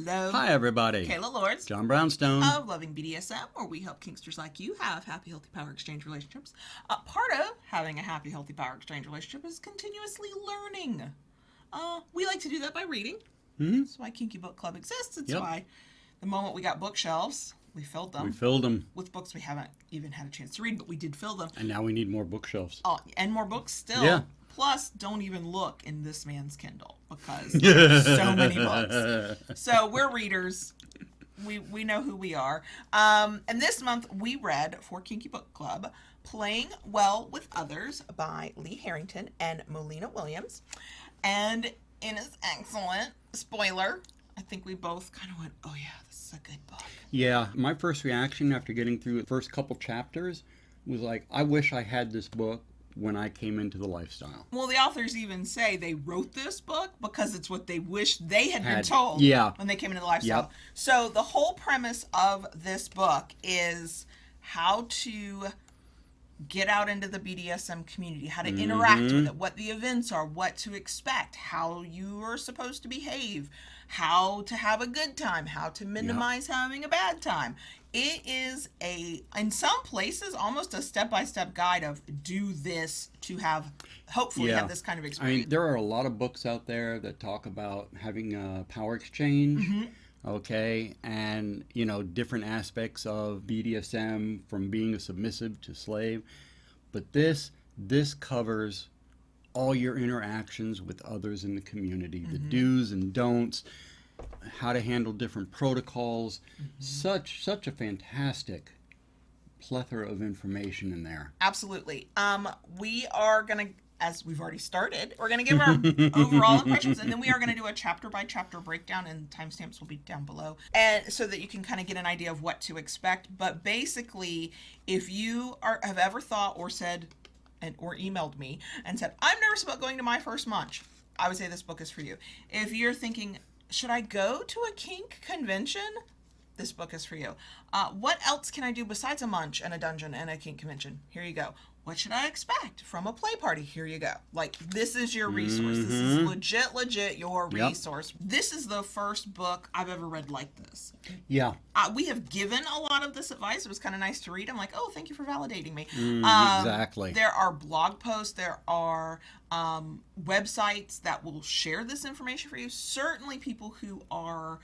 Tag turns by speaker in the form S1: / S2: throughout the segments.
S1: Hello.
S2: Hi, everybody.
S1: Kayla Lords.
S2: John Brownstone.
S1: Of Loving BDSM, where we help kinksters like you have happy, healthy power exchange relationships. Part of having a happy, healthy power exchange relationship is continuously learning. We like to do that by reading.
S2: Mm-hmm.
S1: That's why Kinky Book Club exists. It's why the moment we got bookshelves, we filled them.
S2: We filled them.
S1: With books we haven't even had a chance to read, but we did fill them.
S2: And now we need more bookshelves.
S1: Oh, and more books still.
S2: Yeah.
S1: Plus, don't even look in this man's Kindle because there's so many books. So we're readers. We know who we are. And this month we read for Kinky Book Club Playing Well with Others by Lee Harrington and Mollena Williams. And it is excellent. Spoiler. I think we both kind of went, oh yeah, this is a good book.
S2: Yeah, my first reaction after getting through the first couple chapters was like, I wish I had this book when I came into the lifestyle.
S1: Well, the authors even say they wrote this book because it's what they wish they had been told when they came into the lifestyle.
S2: Yep.
S1: So the whole premise of this book is how to get out into the BDSM community, how to interact with it, what the events are, what to expect, how you are supposed to behave, how to have a good time, how to minimize having a bad time. It is in some places, almost a step-by-step guide of do this to hopefully have this kind of experience.
S2: I mean, there are a lot of books out there that talk about having a power exchange, okay, and, different aspects of BDSM from being a submissive to slave. But this covers all your interactions with others in the community, the do's and don'ts, how to handle different protocols. Such a fantastic plethora of information in there.
S1: Absolutely. We are going to, as we've already started, we're going to give our overall impressions, and then we are going to do a chapter-by-chapter breakdown, and timestamps will be down below, and so that you can kind of get an idea of what to expect. But basically, if you have ever thought or said, or emailed me and said, I'm nervous about going to my first munch, I would say this book is for you. If you're thinking, should I go to a kink convention? This book is for you. What else can I do besides a munch and a dungeon and a kink convention? Here you go. What should I expect from a play party? Here you go. Like, this is your resource. This is legit your resource. This is the first book I've ever read like this.
S2: Yeah.
S1: We have given a lot of this advice. It was kind of nice to read. I'm like, oh, thank you for validating me.
S2: Exactly.
S1: There are blog posts. There are websites that will share this information for you. Certainly people who are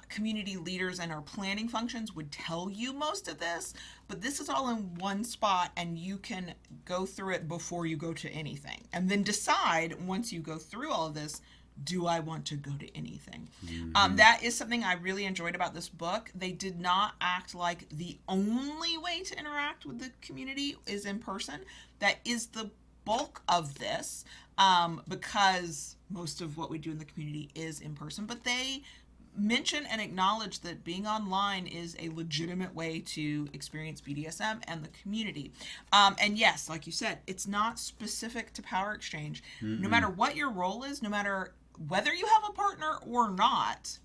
S1: community leaders and are planning functions would tell you most of this, but this is all in one spot, and you can go through it before you go to anything, and then decide once you go through all of this, do I want to go to anything? That is something I really enjoyed about this book. They did not act like the only way to interact with the community is in person. That is the bulk of this, because most of what we do in the community is in person, but they mention and acknowledge that being online is a legitimate way to experience BDSM and the community. And yes, like you said, it's not specific to power exchange. No matter what your role is, no matter whether you have a partner or not,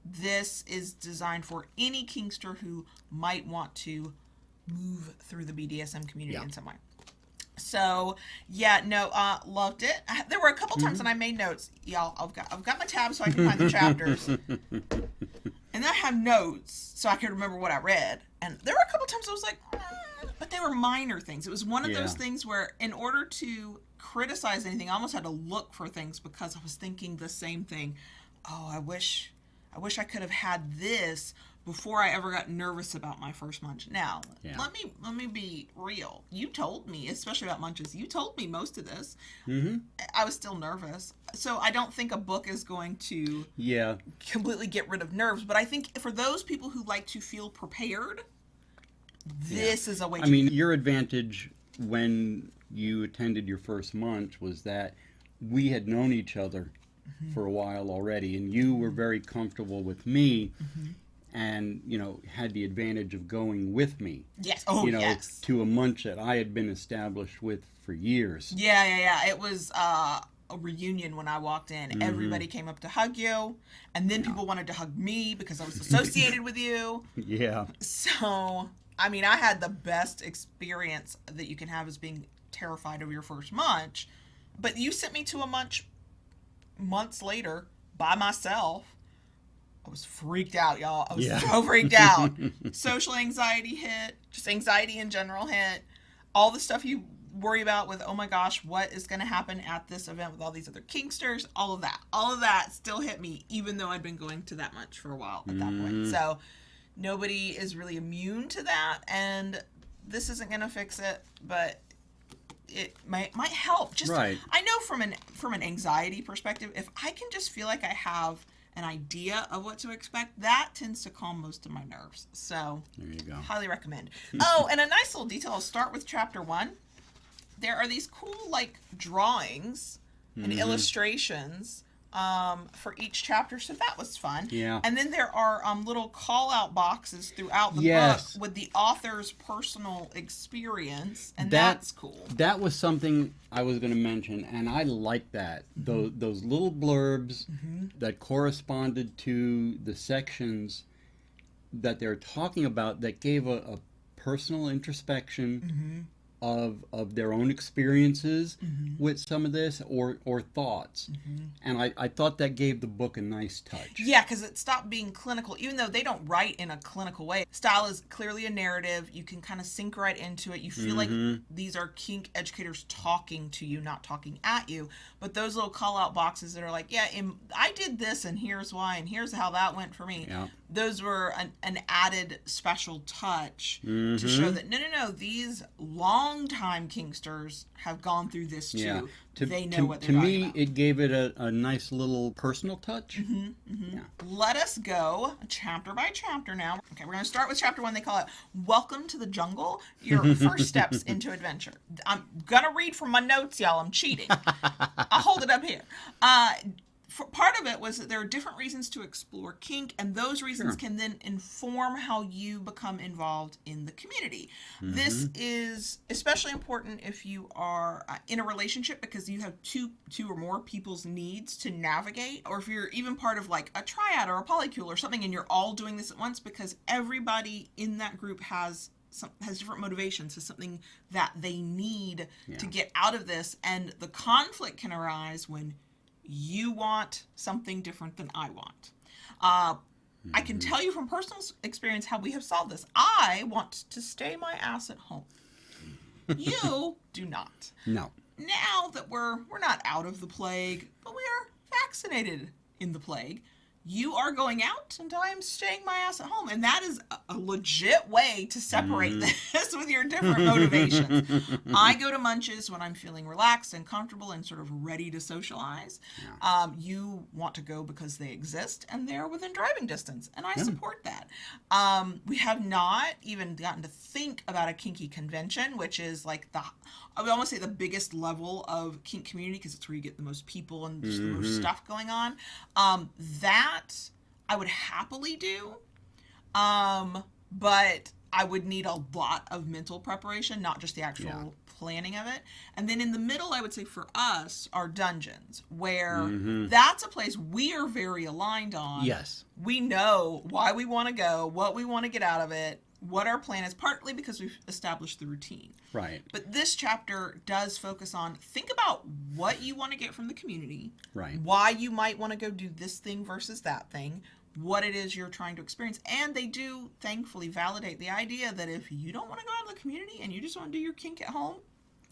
S1: this is designed for any kinkster who might want to move through the BDSM community in some way. So, loved it. There were a couple times when I made notes. Y'all, I've got my tabs so I can find the chapters. And I have notes so I can remember what I read. And there were a couple times I was like, but they were minor things. It was one of those things where in order to criticize anything, I almost had to look for things because I was thinking the same thing. Oh, I wish I could have had this before I ever got nervous about my first munch. Now, let me be real. You told me, especially about munches, you told me most of this. I was still nervous. So I don't think a book is going to completely get rid of nerves. But I think for those people who like to feel prepared, this is a way to...
S2: I mean, your advantage when you attended your first munch was that we had known each other for a while already, and you were very comfortable with me. And, had the advantage of going with me.
S1: Yes.
S2: To a munch that I had been established with for years.
S1: Yeah. It was a reunion when I walked in. Everybody came up to hug you, and then people wanted to hug me because I was associated with you.
S2: Yeah.
S1: So, I mean, I had the best experience that you can have as being terrified of your first munch. But you sent me to a munch months later by myself. I was freaked out, y'all. I was
S2: Yeah.
S1: so freaked out. Social anxiety hit, just anxiety in general hit. All the stuff you worry about with, oh my gosh, what is going to happen at this event with all these other kinksters, all of that still hit me, even though I'd been going to that much for a while at that point. So nobody is really immune to that, and this isn't going to fix it, but it might help. Just
S2: Right.
S1: I know from an anxiety perspective, if I can just feel like I have an idea of what to expect, that tends to calm most of my nerves. So
S2: There you go.
S1: highly recommend. Oh, and a nice little detail, I'll start with chapter 1. There are these cool like drawings and illustrations for each chapter, so that was fun.
S2: Yeah.
S1: And then there are little call out boxes throughout the
S2: Yes.
S1: book with the author's personal experience, and
S2: That-
S1: that's cool.
S2: That was something I was going to mention, and I like that. Those little blurbs that corresponded to the sections that they're talking about, that gave a personal introspection of their own experiences with some of this, or thoughts. And I thought that gave the book a nice touch.
S1: Yeah, because it stopped being clinical, even though they don't write in a clinical way. Style is clearly a narrative. You can kind of sink right into it. You feel like these are kink educators talking to you, not talking at you. But those little call-out boxes that are like, yeah, I did this, and here's why, and here's how that went for me.
S2: Yeah.
S1: Those were an added special touch to show that, no, these long-time kinksters have gone through this too.
S2: Yeah.
S1: They know what they're
S2: to
S1: talking
S2: me,
S1: about.
S2: it gave it a nice little personal touch. Yeah.
S1: Let us go chapter by chapter now. Okay, we're going to start with chapter 1. They call it Welcome to the Jungle, Your First Steps into Adventure. I'm going to read from my notes, y'all. I'm cheating. I'll hold it up here. Part of it was that there are different reasons to explore kink, and those reasons can then inform how you become involved in the community. This is especially important if you are in a relationship, because you have two or more people's needs to navigate, or if you're even part of like a triad or a polycule or something, and you're all doing this at once, because everybody in that group has different motivations, has something that they need to get out of this, and the conflict can arise when you want something different than I want. I can tell you from personal experience how we have solved this. I want to stay my ass at home. You do not.
S2: No.
S1: Now that we're not out of the plague, but we are vaccinated in the plague, you are going out and I am staying my ass at home. And that is a legit way to separate this with your different motivations. I go to Munches when I'm feeling relaxed and comfortable and sort of ready to socialize. You want to go because they exist and they're within driving distance. And I support that. We have not even gotten to think about a kinky convention, which is like I would almost say the biggest level of kink community, because it's where you get the most people and just the most stuff going on. That I would happily do, but I would need a lot of mental preparation, not just the actual planning of it. And then in the middle, I would say for us, are dungeons, where that's a place we are very aligned on.
S2: Yes.
S1: We know why we want to go, what we want to get out of it, what our plan is, partly because we've established the routine.
S2: Right.
S1: But this chapter does focus on, think about what you want to get from the community.
S2: Right.
S1: Why you might want to go do this thing versus that thing. What it is you're trying to experience. And they do, thankfully, validate the idea that if you don't want to go out in the community and you just want to do your kink at home,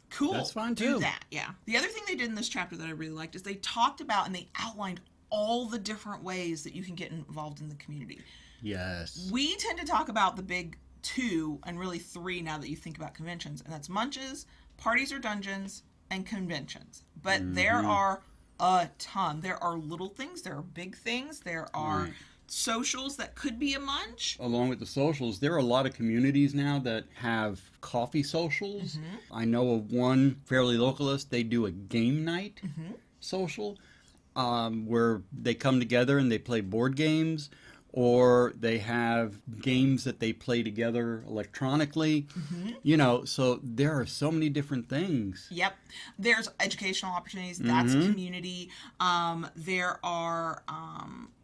S1: cool.
S2: That's fine,
S1: do
S2: too.
S1: that, yeah. The other thing they did in this chapter that I really liked is they talked about and they outlined all the different ways that you can get involved in the community.
S2: Yes.
S1: We tend to talk about the big 2 and really 3 now that you think about conventions, and that's Munches, parties or dungeons, and conventions. But there are a ton. There are little things, there are big things, there are socials that could be a munch.
S2: Along with the socials, there are a lot of communities now that have coffee socials. I know of one fairly localist, they do a game night social, where they come together and they play board games, or they have games that they play together electronically. So there are so many different things.
S1: Yep. There's educational opportunities. That's community. There are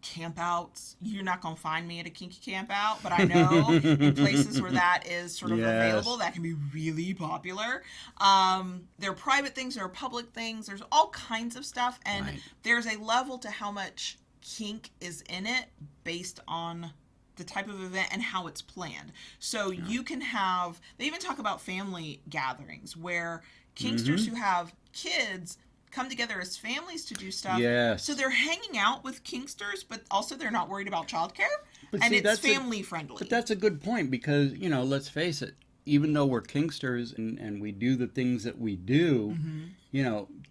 S1: campouts. You're not going to find me at a kinky camp out, but I know in places where that is sort of available, that can be really popular. There are private things. There are public things. There's all kinds of stuff. And there's a level to how much kink is in it based on the type of event and how it's planned. So you can have, they even talk about family gatherings where kinksters who have kids come together as families to do stuff.
S2: Yes.
S1: So they're hanging out with kinksters, but also they're not worried about childcare.
S2: But
S1: And
S2: see,
S1: it's family friendly.
S2: But that's a good point because, let's face it, even though we're kinksters and we do the things that we do,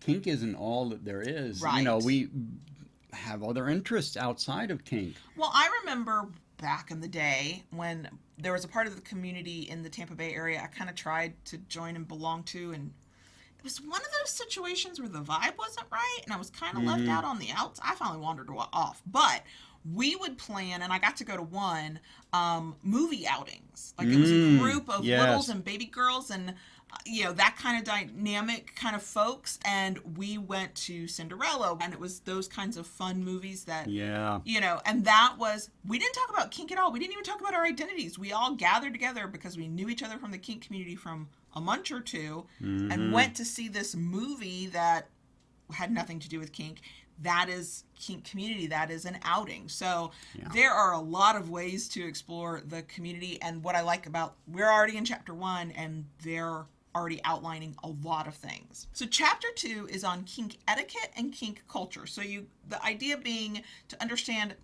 S2: kink isn't all that there is.
S1: Right.
S2: We have other interests outside of kink.
S1: Well, I remember back in the day when there was a part of the community in the Tampa Bay area I kind of tried to join and belong to, and it was one of those situations where the vibe wasn't right and I was kind of left out on the outs. I finally wandered off, but we would plan, and I got to go to one, movie outings. Like it was a group of littles and baby girls and that kind of dynamic kind of folks, and we went to Cinderella, and it was those kinds of fun movies that and that was, we didn't talk about kink at all. We didn't even talk about our identities. We all gathered together because we knew each other from the kink community from a month or two and went to see this movie that had nothing to do with kink. That is kink community. That is an outing. So there are a lot of ways to explore the community, and what I like about, we're already in chapter 1 and they're already outlining a lot of things. So chapter 2 is on kink etiquette and kink culture. So the idea being to understand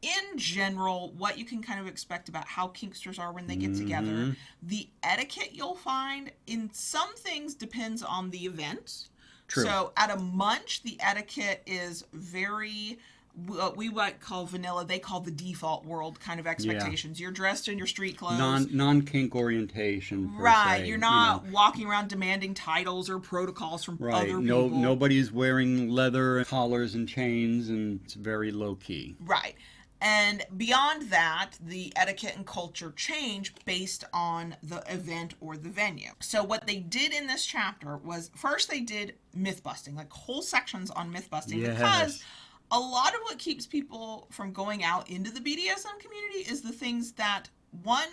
S1: in general what you can kind of expect about how kinksters are when they get together. The etiquette you'll find in some things depends on the event.
S2: True.
S1: So at a munch, the etiquette is very, what we might call vanilla, they call the default world kind of expectations. You're dressed in your street clothes.
S2: Non-kink orientation, per
S1: right.
S2: se,
S1: You're not walking around demanding titles or protocols from other people.
S2: Nobody's wearing leather collars and chains, and it's very low-key.
S1: Right. And beyond that, the etiquette and culture change based on the event or the venue. So what they did in this chapter was, first they did myth busting, like whole sections on myth busting, because a lot of what keeps people from going out into the BDSM community is the things that, one,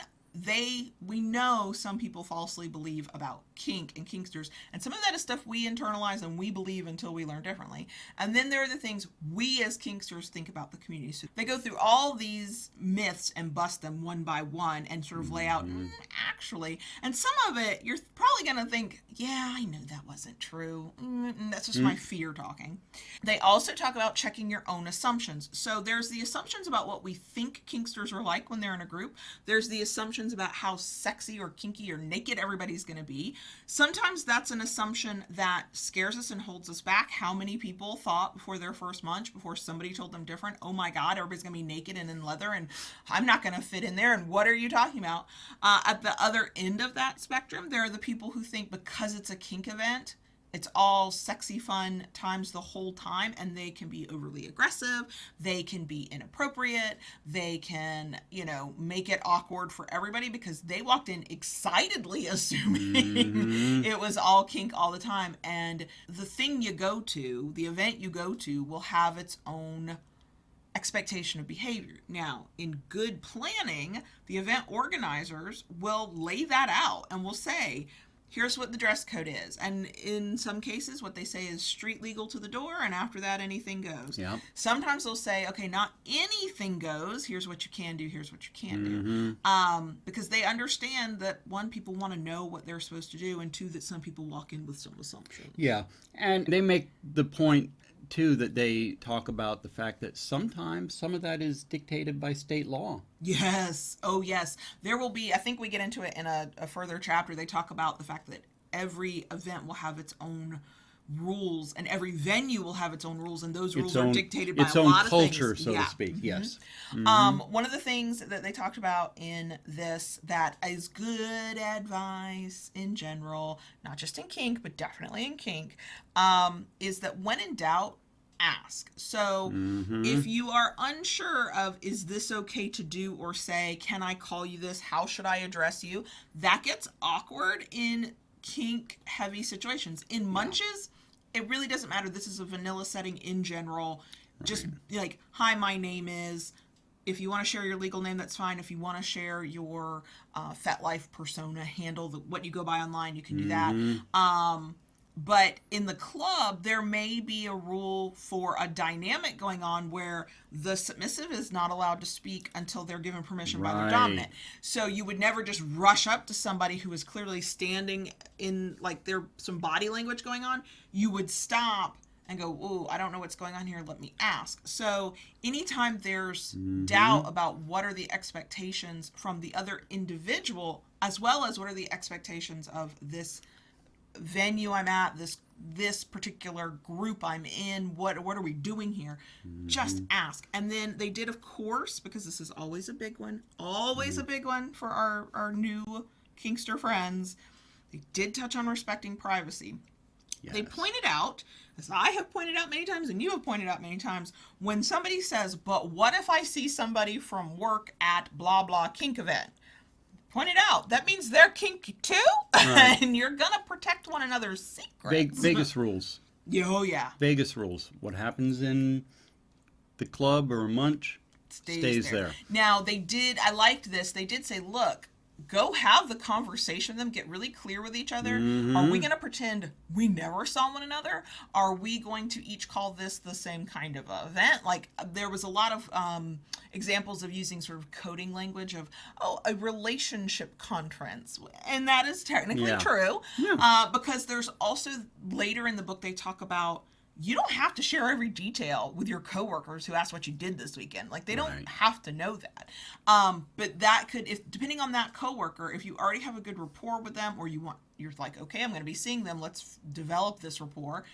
S1: we know some people falsely believe about kink and kinksters, and some of that is stuff we internalize and we believe until we learn differently. And then there are the things we as kinksters think about the community. So they go through all these myths and bust them one by one and sort of lay out, actually, and some of it you're probably going to think, yeah, I know that wasn't true. That's just my fear talking. They also talk about checking your own assumptions. So there's the assumptions about what we think kinksters are like when they're in a group. There's the assumptions about how sexy or kinky or naked everybody's going to be. Sometimes that's an assumption that scares us and holds us back. How many people thought before their first munch, before somebody told them different, oh my God, everybody's going to be naked and in leather and I'm not going to fit in there, and what are you talking about? At the other end of that spectrum, there are the people who think because it's a kink event, it's all sexy fun times the whole time, and they can be overly aggressive, they can be inappropriate, they can, make it awkward for everybody because they walked in excitedly assuming it was all kink all the time. And the thing you go to, the event you go to, will have its own expectation of behavior. Now, in good planning, the event organizers will lay that out and will say, here's what the dress code is. And in some cases, what they say is street legal to the door, and after that, anything goes.
S2: Yep.
S1: Sometimes they'll say, okay, not anything goes. Here's what you can do. Here's what you can't do. Because they understand that, one, people want to know what they're supposed to do, and two, that some people walk in with some assumptions.
S2: Yeah. And they make the point, too, that they talk about the fact that sometimes some of that is dictated by state law.
S1: Yes. Oh, yes. There will be, I think we get into it in a further chapter. They talk about the fact that every event will have its own rules, and every venue will have its own rules, and those rules are dictated by a lot of things.
S2: Its own culture, so to speak. Yes.
S1: One of the things that they talked about in this that is good advice in general, not just in kink, but definitely in kink, is that when in doubt, ask. So if you are unsure of, is this okay to do or say, can I call you this? How should I address you? That gets awkward in kink heavy situations. In munches, it really doesn't matter. This is a vanilla setting in general. Right. Just like, hi, my name is. If you want to share your legal name, that's fine. If you want to share your FetLife persona handle, what you go by online, you can do that. But in the club, there may be a rule for a dynamic going on where the submissive is not allowed to speak until they're given permission by their dominant. So you would never just rush up to somebody who is clearly standing in, like, there's some body language going on. You would stop and go, "Ooh, I don't know what's going on here. Let me ask." So anytime there's doubt about what are the expectations from the other individual, as well as what are the expectations of this venue I'm at, this particular group I'm in, what are we doing here, just ask. And then they did, of course, because this is always a big one, a big one for our new Kinkster friends, they did touch on respecting privacy. Yes. They pointed out, as I have pointed out many times and you have pointed out many times, when somebody says, "But what if I see somebody from work at blah blah kink event?" Pointed out, that means they're kinky too, right. And you're gonna protect one another's secrets.
S2: Vegas rules.
S1: Oh yeah.
S2: Vegas rules. What happens in the club or a munch stays there.
S1: Now they did. I liked this. They did say, "Look, go have the conversation with them. Get really clear with each other. Are we gonna pretend we never saw one another? Are we going to each call this the same kind of event?" Like, there was a lot of examples of using sort of coding language of, a relationship conference. And that is technically true. Yeah. Because there's also, later in the book, they talk about, you don't have to share every detail with your coworkers who ask what you did this weekend. Like, they don't have to know that. But that could, if depending on that coworker, if you already have a good rapport with them, or you're like, okay, I'm going to be seeing them, let's develop this rapport.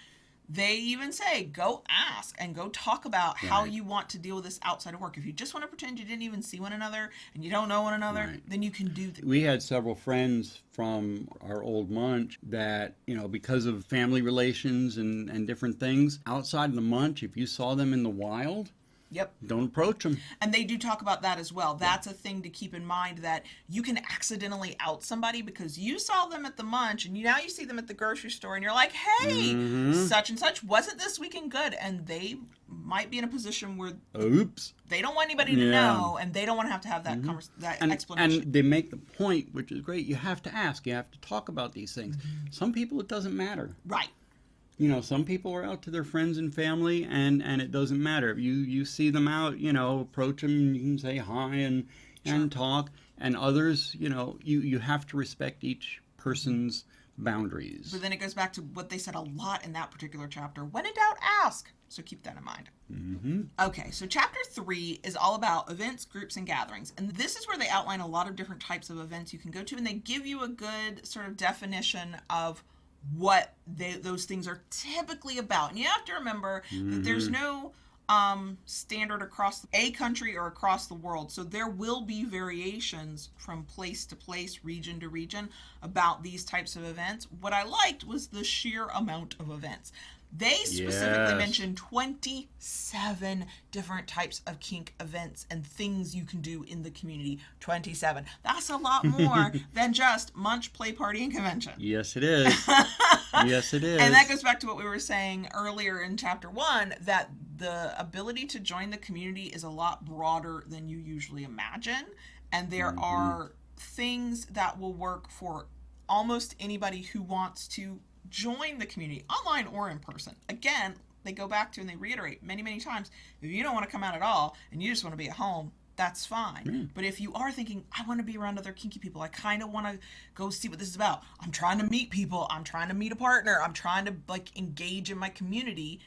S1: They even say, go ask and go talk about how you want to deal with this outside of work. If you just want to pretend you didn't even see one another and you don't know one another, then you can do that.
S2: We had several friends from our old munch that, because of family relations and different things, outside of the munch, if you saw them in the wild, don't approach them. And
S1: they do talk about that as well. That's a thing to keep in mind, that you can accidentally out somebody because you saw them at the munch and now you see them at the grocery store and you're like, hey, such and such wasn't this weekend good? And they might be in a position where they don't want anybody to know, and they don't want to have that explanation.
S2: And they make the point, which is great. You have to ask. You have to talk about these things. Some people, it doesn't matter.
S1: Right.
S2: Some people are out to their friends and family, and it doesn't matter. If you see them out, approach them, you can say hi and talk. And others, you have to respect each person's boundaries.
S1: But then it goes back to what they said a lot in that particular chapter. When in doubt, ask. So keep that in mind. Okay, so chapter 3 is all about events, groups, and gatherings. And this is where they outline a lot of different types of events you can go to, and they give you a good sort of definition of what those things are typically about. And you have to remember that there's no standard across a country or across the world. So there will be variations from place to place, region to region, about these types of events. What I liked was the sheer amount of events. They specifically mentioned 27 different types of kink events and things you can do in the community. 27. That's a lot more than just munch, play, party, and convention.
S2: Yes, it is. Yes, it is.
S1: And that goes back to what we were saying earlier in chapter 1, that the ability to join the community is a lot broader than you usually imagine. And there are things that will work for almost anybody who wants to join the community, online or in person. Again, they go back to and they reiterate many, many times, if you don't want to come out at all and you just want to be at home, that's fine. But if you are thinking, I want to be around other kinky people, I kind of want to go see what this is about, I'm trying to meet people, I'm trying to meet a partner, I'm trying to engage in my community,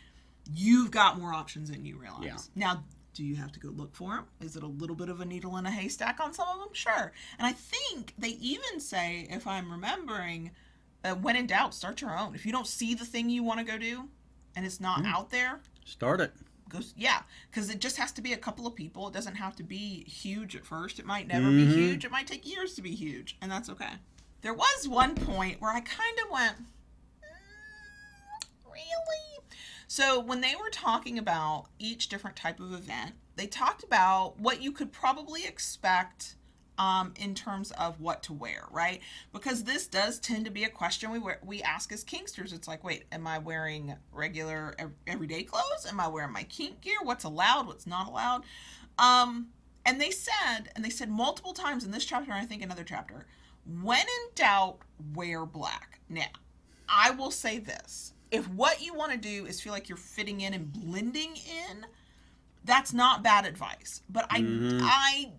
S1: you've got more options than you realize. Now, do you have to go look for them? Is it a little bit of a needle in a haystack on some of them? Sure. And I think they even say, if I'm remembering, when in doubt, start your own. If you don't see the thing you want to go do and it's not out there,
S2: start it.
S1: Because it just has to be a couple of people. It doesn't have to be huge at first. It might never be huge. It might take years to be huge, and that's okay. There was one point where I kind of went, really? So when they were talking about each different type of event, they talked about what you could probably expect in terms of what to wear, right? Because this does tend to be a question we ask as kinksters. It's like, wait, am I wearing regular everyday clothes? Am I wearing my kink gear? What's allowed? What's not allowed? And they said multiple times in this chapter, and I think another chapter, when in doubt, wear black. Now, I will say this. If what you want to do is feel like you're fitting in and blending in, that's not bad advice. But I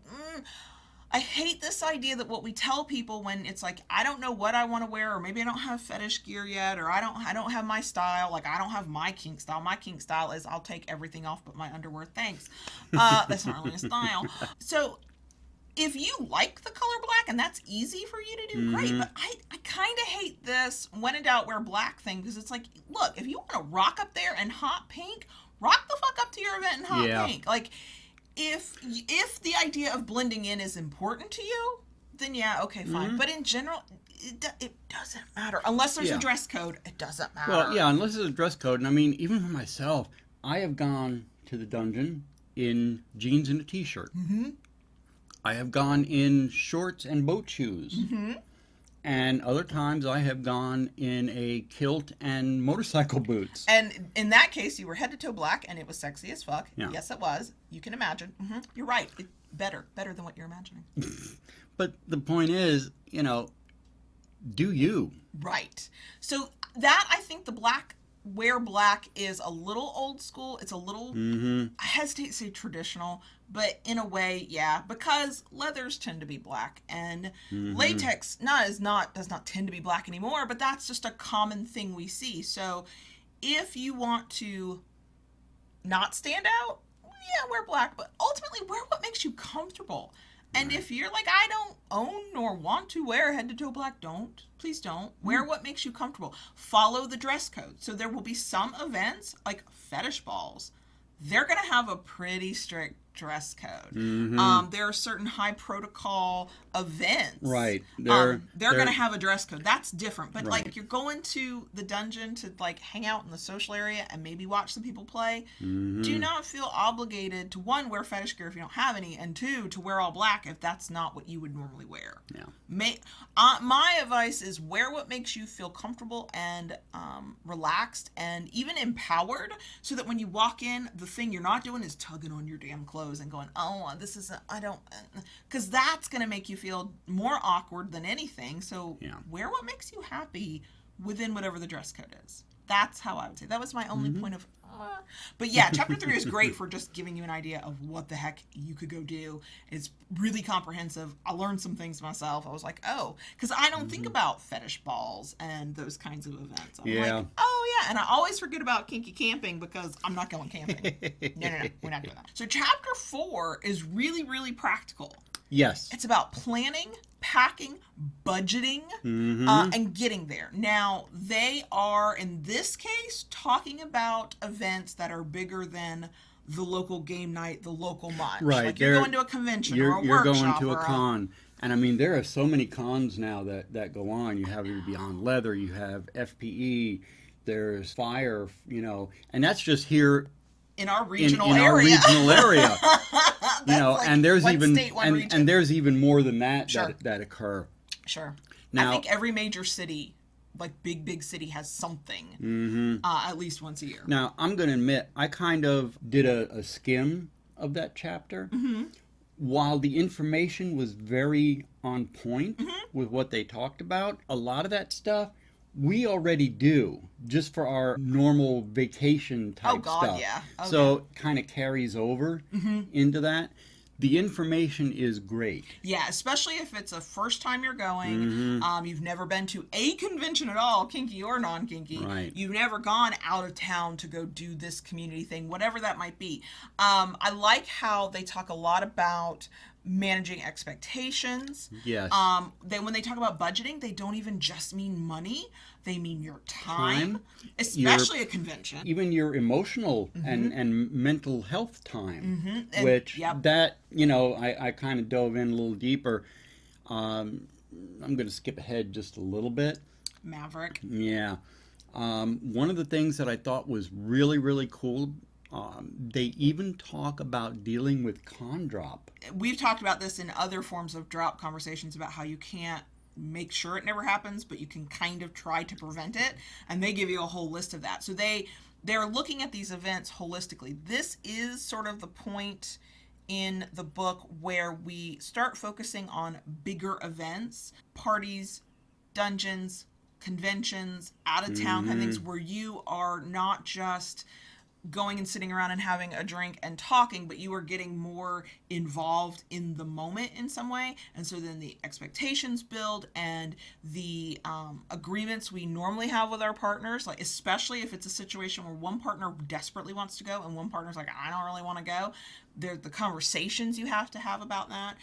S1: hate this idea that what we tell people when it's like, I don't know what I want to wear, or maybe I don't have fetish gear yet, or I don't have my style. Like, I don't have my kink style. My kink style is I'll take everything off but my underwear. Thanks. That's not really a style. So if you like the color black and that's easy for you to do, great. But I kind of hate this when in doubt wear black thing, because it's like, look, if you want to rock up there in hot pink, rock the fuck up to your event in hot pink. Like, if the idea of blending in is important to you, then yeah, okay, fine. But in general, it doesn't matter. Unless there's a dress code, it doesn't matter.
S2: Well, yeah, unless there's a dress code. And I mean, even for myself, I have gone to the dungeon in jeans and a t-shirt. I have gone in shorts and boat shoes. And other times I have gone in a kilt and motorcycle boots.
S1: And in that case, you were head to toe black, and it was sexy as fuck.
S2: Yeah.
S1: Yes, it was. You can imagine. You're right. Better than what you're imagining.
S2: But the point is, you know, do you.
S1: Right. So that, I think wear black is a little old school. It's a little, I hesitate to say traditional, but in a way, yeah, because leathers tend to be black, and latex does not tend to be black anymore, but that's just a common thing we see. So if you want to not stand out, yeah, wear black, but ultimately wear what makes you comfortable. And if you're like, I don't own nor want to wear head to toe black, please don't. Wear what makes you comfortable. Follow the dress code. So there will be some events, like fetish balls, they're going to have a pretty strict dress code. There are certain high protocol events.
S2: Right.
S1: They're going to have a dress code. That's different. But like, you're going to the dungeon to like hang out in the social area and maybe watch some people play. Do not feel obligated to, one, wear fetish gear if you don't have any, and two, to wear all black if that's not what you would normally wear.
S2: Yeah.
S1: My advice is wear what makes you feel comfortable and relaxed and even empowered, so that when you walk in, the thing you're not doing is tugging on your damn clothes and going, oh, this is, because that's going to make you feel more awkward than anything. So wear what makes you happy within whatever the dress code is. That's how I would say. That was my only point of, but yeah, chapter 3 is great for just giving you an idea of what the heck you could go do. It's really comprehensive. I learned some things myself. I was like, oh, because I don't think about fetish balls and those kinds of events. I'm like, oh yeah, and I always forget about kinky camping because I'm not going camping. No, we're not doing that. So chapter 4 is really, really practical.
S2: Yes.
S1: It's about planning, packing, budgeting, and getting there. Now, they are, in this case, talking about events that are bigger than the local game night, the local munch.
S2: Right.
S1: Like, you're going to a convention or a
S2: You're
S1: workshop.
S2: going to a con. And I mean, there are so many cons now that go on. You have your Beyond Leather, you have FPE, there's Fire, you know, and that's just here
S1: in our regional
S2: in
S1: area.
S2: Our regional area. You know,
S1: like
S2: and there's
S1: one
S2: even
S1: state, one region.
S2: and there's even more than that
S1: Sure.
S2: that occur.
S1: Sure.
S2: Now,
S1: I think every major city, like big city, has something at least once a year.
S2: Now, I'm going to admit, I kind of did a skim of that chapter. While the information was very on point with what they talked about, a lot of that stuff we already do just for our normal vacation type stuff.
S1: Yeah. Okay.
S2: So it kind of carries over into that. The information is great.
S1: Yeah, especially if it's a first time you're going. You've never been to a convention at all, kinky or non-kinky.
S2: Right.
S1: You've never gone out of town to go do this community thing, whatever that might be. I like how they talk a lot about managing expectations.
S2: Yes.
S1: When they talk about budgeting, they don't even just mean money. They mean your time, especially a convention.
S2: Even your emotional and mental health time, which
S1: yep.
S2: that, you know, I kind of dove in a little deeper. I'm going to skip ahead just a little bit.
S1: Maverick.
S2: Yeah. One of the things that I thought was really, really cool, they even talk about dealing with con drop.
S1: We've talked about this in other forms of drop conversations about how you can't make sure it never happens, but you can kind of try to prevent it, and they give you a whole list of that. So they're looking at these events holistically. This is sort of the point in the book where we start focusing on bigger events, parties, dungeons, conventions, out of town kind of things, where you are not just going and sitting around and having a drink and talking, but you are getting more involved in the moment in some way. And so then the expectations build, and the agreements we normally have with our partners, like especially if it's a situation where one partner desperately wants to go and one partner's like, I don't really want to go, there's the conversations you have to have about that.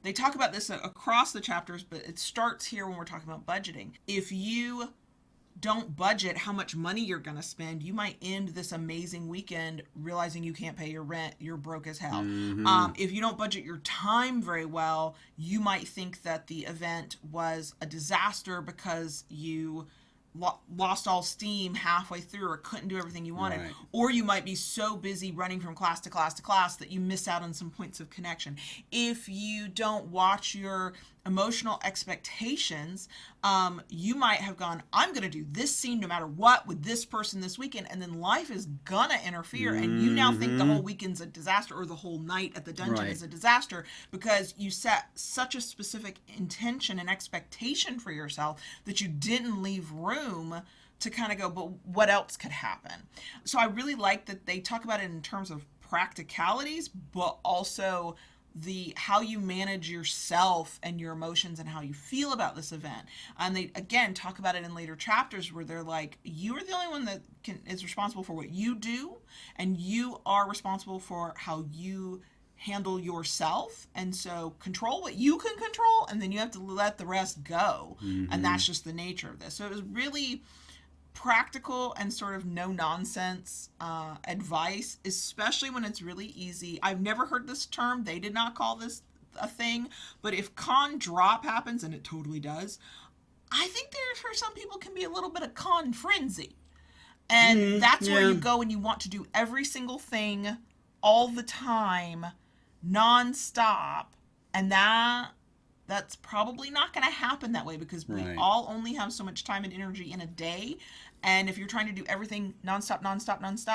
S1: They talk about this across the chapters, but it starts here when we're talking about budgeting. If you don't budget how much money you're going to spend, you might end this amazing weekend realizing you can't pay your rent, you're broke as hell. If you don't budget your time very well, you might think that the event was a disaster because you lost all steam halfway through or couldn't do everything you wanted.
S2: Right.
S1: Or you might be so busy running from class to class to class that you miss out on some points of connection. If you don't watch your emotional expectations, you might have gone, I'm going to do this scene no matter what with this person this weekend, and then life is going to interfere, and you now think the whole weekend's a disaster, or the whole night at the dungeon is a disaster, because you set such a specific intention and expectation for yourself that you didn't leave room to kind of go, but what else could happen? So I really like that they talk about it in terms of practicalities, but also the how you manage yourself and your emotions and how you feel about this event. And they again talk about it in later chapters where they're like, you are the only one that is responsible for what you do, and you are responsible for how you handle yourself, and so control what you can control, and then you have to let the rest go. And that's just the nature of this. So it was really practical and sort of no nonsense advice, especially when it's really easy. I've never heard this term. They did not call this a thing, but if con drop happens, and it totally does, I think there for some people can be a little bit of con frenzy. And that's where you go and you want to do every single thing all the time, non-stop, and that's probably not going to happen that way, because we all only have so much time and energy in a day. And if you're trying to do everything nonstop, something's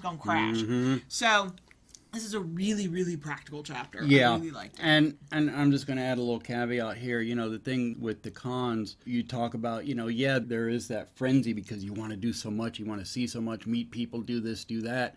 S1: going to crash. So this is a really, really practical chapter.
S2: Yeah.
S1: I really liked it.
S2: And I'm just going to add a little caveat here. You know, the thing with the cons, you talk about, you know, there is that frenzy because you want to do so much, you want to see so much, meet people, do this, do that.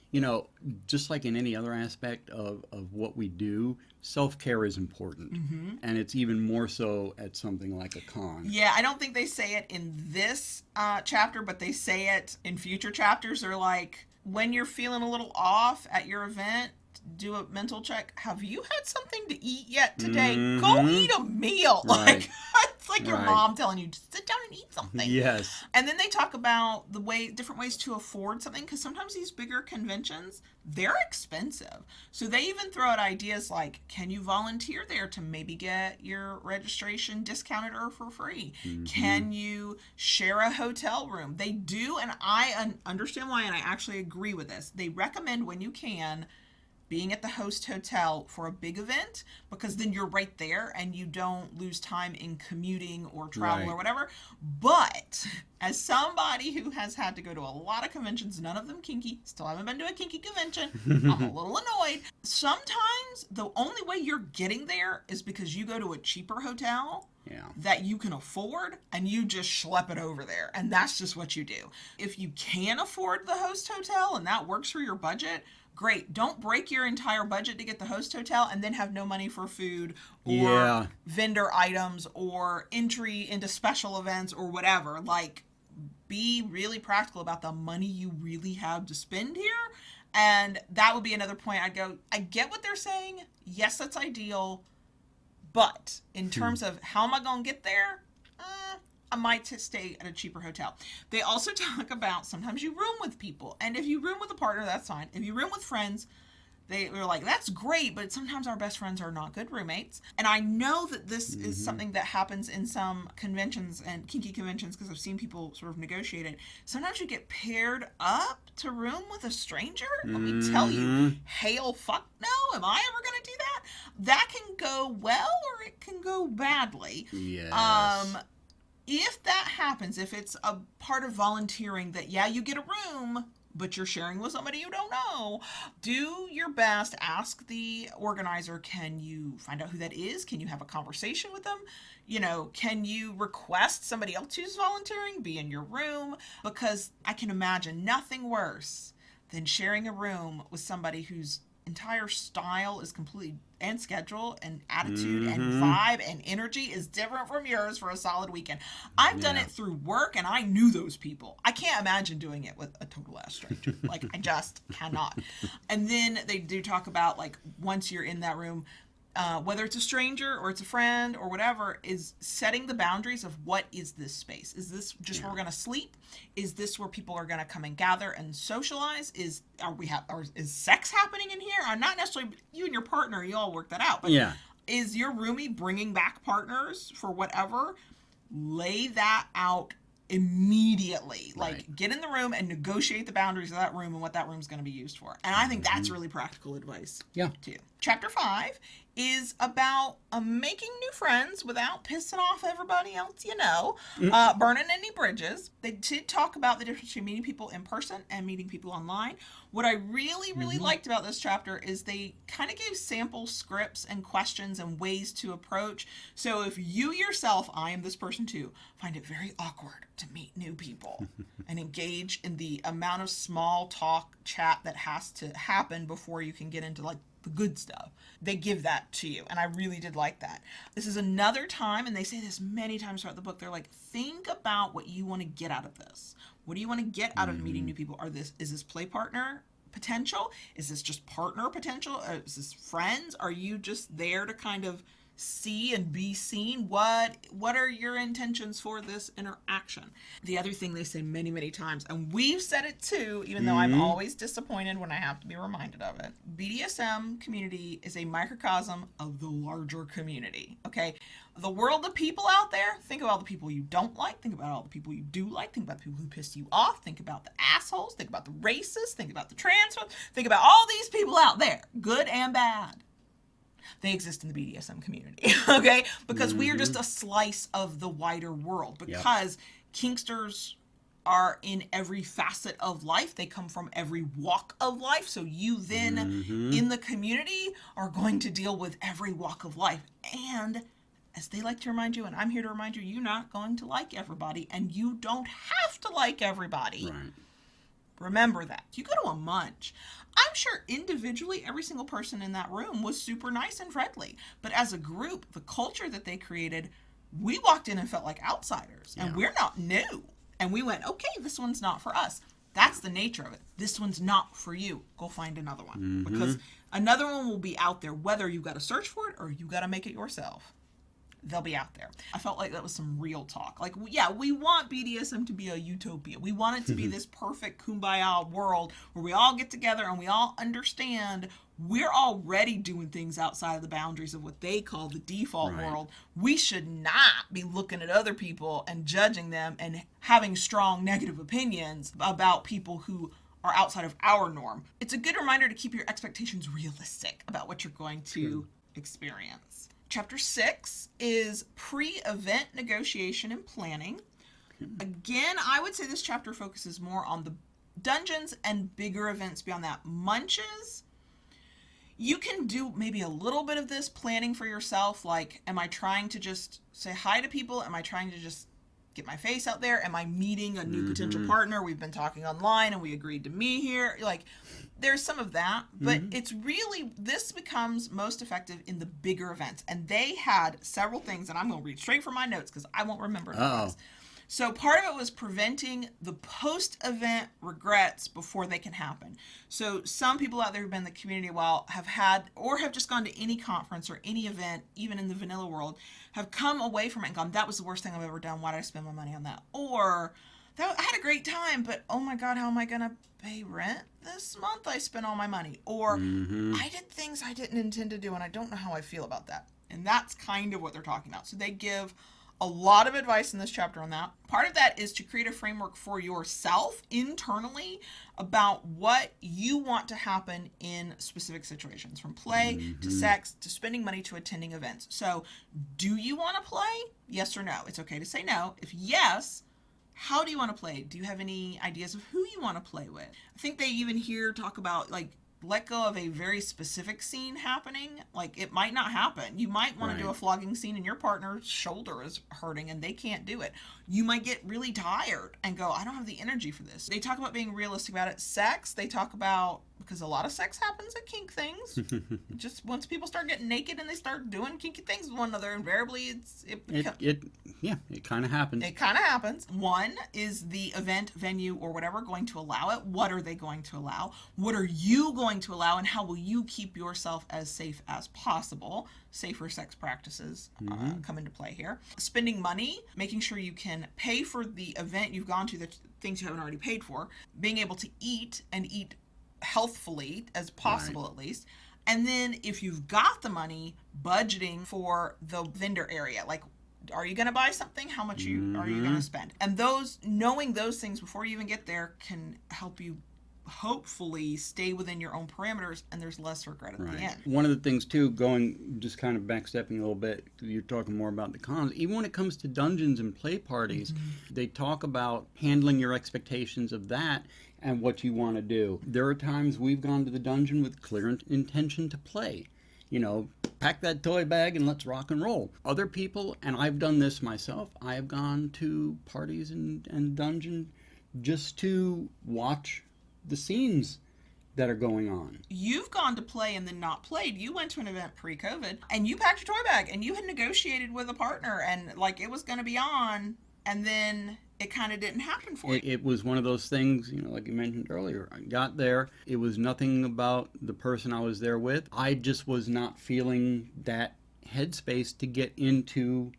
S2: You know, just like in any other aspect of what we do, self-care is important. And it's even more so at something like a con.
S1: Yeah, I don't think they say it in this chapter, but they say it in future chapters. They're like, when you're feeling a little off at your event, do a mental check. Have you had something to eat yet today? Go eat a meal. Like, it's like your mom telling you, just sit down and eat something.
S2: Yes.
S1: And then they talk about different ways to afford something, because sometimes these bigger conventions, they're expensive. So they even throw out ideas like, can you volunteer there to maybe get your registration discounted or for free? Can you share a hotel room? They do, and I understand why, and I actually agree with this. They recommend, when you can, being at the host hotel for a big event, because then you're right there and you don't lose time in commuting or travel or whatever. But as somebody who has had to go to a lot of conventions, none of them kinky, still haven't been to a kinky convention, I'm a little annoyed. Sometimes the only way you're getting there is because you go to a cheaper hotel that you can afford, and you just schlep it over there, and that's just what you do. If you can afford the host hotel and that works for your budget, great. Don't break your entire budget to get the host hotel and then have no money for food or vendor items or entry into special events or whatever. Like, be really practical about the money you really have to spend here. And that would be another point. I'd go, I get what they're saying. Yes, that's ideal. But in terms of how am I going to get there? I might stay at a cheaper hotel. They also talk about sometimes you room with people. And if you room with a partner, that's fine. If you room with friends, they were like, that's great, but sometimes our best friends are not good roommates. And I know that this is something that happens in some conventions and kinky conventions, because I've seen people sort of negotiate it. Sometimes you get paired up to room with a stranger. Let me tell you, hell fuck no, am I ever going to do that? That can go well or it can go badly.
S2: Yes.
S1: If that happens, if it's a part of volunteering that, you get a room, but you're sharing with somebody you don't know. Do your best. Ask the organizer, can you find out who that is? Can you have a conversation with them? You know, can you request somebody else who's volunteering be in your room? Because I can imagine nothing worse than sharing a room with somebody whose entire style is completely, and schedule and attitude and vibe and energy is different from yours for a solid weekend. I've done it through work, and I knew those people. I can't imagine doing it with a total ass stranger. Like, I just cannot. And then they do talk about, like, once you're in that room, whether it's a stranger or it's a friend or whatever, is setting the boundaries of what is this space? Is this just where we're going to sleep? Is this where people are going to come and gather and socialize? Is sex happening in here? I'm not necessarily you and your partner. You all work that out. But is your roomie bringing back partners for whatever? Lay that out immediately. Like, get in the room and negotiate the boundaries of that room and what that room is going to be used for. And I think that's really practical advice too. Chapter 5 is about making new friends without pissing off everybody else, burning any bridges. They did talk about the difference between meeting people in person and meeting people online. What I really liked about this chapter is they kind of gave sample scripts and questions and ways to approach. So if you yourself, I am this person too, find it very awkward to meet new people and engage in the amount of small talk chat that has to happen before you can get into, like, the good stuff, they give that to you. And I really did like that. This is another time, and they say this many times throughout the book, they're like, think about what you want to get out of this. What do you want to get out of meeting new people? Is this play partner potential? Is this just partner potential? Is this friends? Are you just there to kind of see and be seen? What are your intentions for this interaction? The other thing they say many times, and we've said it too, even though I'm always disappointed when I have to be reminded of it, BDSM community is a microcosm of the larger community. Okay, the world of people out there, think about all the people you don't like, think about all the people you do like, think about the people who pissed you off, think about the assholes, think about the racists, think about the trans folks, think about all these people out there, good and bad. They exist in the BDSM community, okay? Because we are just a slice of the wider world. Because kinksters are in every facet of life. They come from every walk of life. So you then, in the community, are going to deal with every walk of life. And as they like to remind you, and I'm here to remind you, you're not going to like everybody. And you don't have to like everybody.
S2: Right.
S1: Remember that. You go to a munch. I'm sure individually every single person in that room was super nice and friendly. But as a group, the culture that they created, we walked in and felt like outsiders. And we're not new. And we went, okay, this one's not for us. That's the nature of it. This one's not for you. Go find another one. Because another one will be out there, whether you got to search for it or you got to make it yourself. They'll be out there. I felt like that was some real talk. Like, we want BDSM to be a utopia. We want it to be this perfect kumbaya world where we all get together and we all understand we're already doing things outside of the boundaries of what they call the default world. We should not be looking at other people and judging them and having strong negative opinions about people who are outside of our norm. It's a good reminder to keep your expectations realistic about what you're going to experience. Chapter 6 is pre-event negotiation and planning. Again, I would say this chapter focuses more on the dungeons and bigger events beyond that. Munches, you can do maybe a little bit of this planning for yourself. Like, am I trying to just say hi to people? Am I trying to just get my face out there? Am I meeting a new potential partner? We've been talking online and we agreed to meet here. Like, there's some of that, but it's really, this becomes most effective in the bigger events. And they had several things, and I'm going to read straight from my notes because I won't remember things. So part of it was preventing the post-event regrets before they can happen. So some people out there who've been in the community a while have had, or have just gone to any conference or any event, even in the vanilla world, have come away from it and gone, that was the worst thing I've ever done. Why did I spend my money on that? Or, I had a great time, but oh my God, how am I going to pay rent this month? I spent all my money. Or I did things I didn't intend to do and I don't know how I feel about that. And that's kind of what they're talking about. So they give a lot of advice in this chapter on that. Part of that is to create a framework for yourself internally about what you want to happen in specific situations, from play to sex to spending money to attending events. So do you want to play? Yes or no? It's okay to say no. If yes, How do you want to play? Do you have any ideas of who you want to play with? I think they even here talk about, like, let go of a very specific scene happening. Like, it might not happen. You might want to do a flogging scene and your partner's shoulder is hurting and they can't do it. You might get really tired and go, I don't have the energy for this. They talk about being realistic about it. Sex, they talk about, because a lot of sex happens at kink things. Just once people start getting naked and they start doing kinky things with one another, invariably
S2: it kind of happens.
S1: It kind of happens. One, is the event, venue, or whatever going to allow it? What are they going to allow? What are you going to allow, and how will you keep yourself as safe as possible? Safer sex practices come into play here. Spending money, making sure you can pay for the event you've gone to, the things you haven't already paid for. Being able to eat, and eat healthfully as possible, at least. And then if you've got the money, budgeting for the vendor area. Like, are you going to buy something? How much are you going to spend? And knowing those things before you even get there can help you hopefully stay within your own parameters, and there's less regret at the end.
S2: One of the things too, just kind of backstepping a little bit, you're talking more about the cons. Even when it comes to dungeons and play parties, they talk about handling your expectations of that and what you want to do. There are times we've gone to the dungeon with clear intention to play. You know, pack that toy bag and let's rock and roll. Other people, and I've done this myself, I have gone to parties and dungeon just to watch the scenes that are going on.
S1: You've gone to play and then not played. You went to an event pre-COVID and you packed your toy bag and you had negotiated with a partner and like it was going to be on, and then it kind of didn't happen for you.
S2: It was one of those things, you know, like you mentioned earlier. I got there. It was nothing about the person I was there with. I just was not feeling that headspace to get into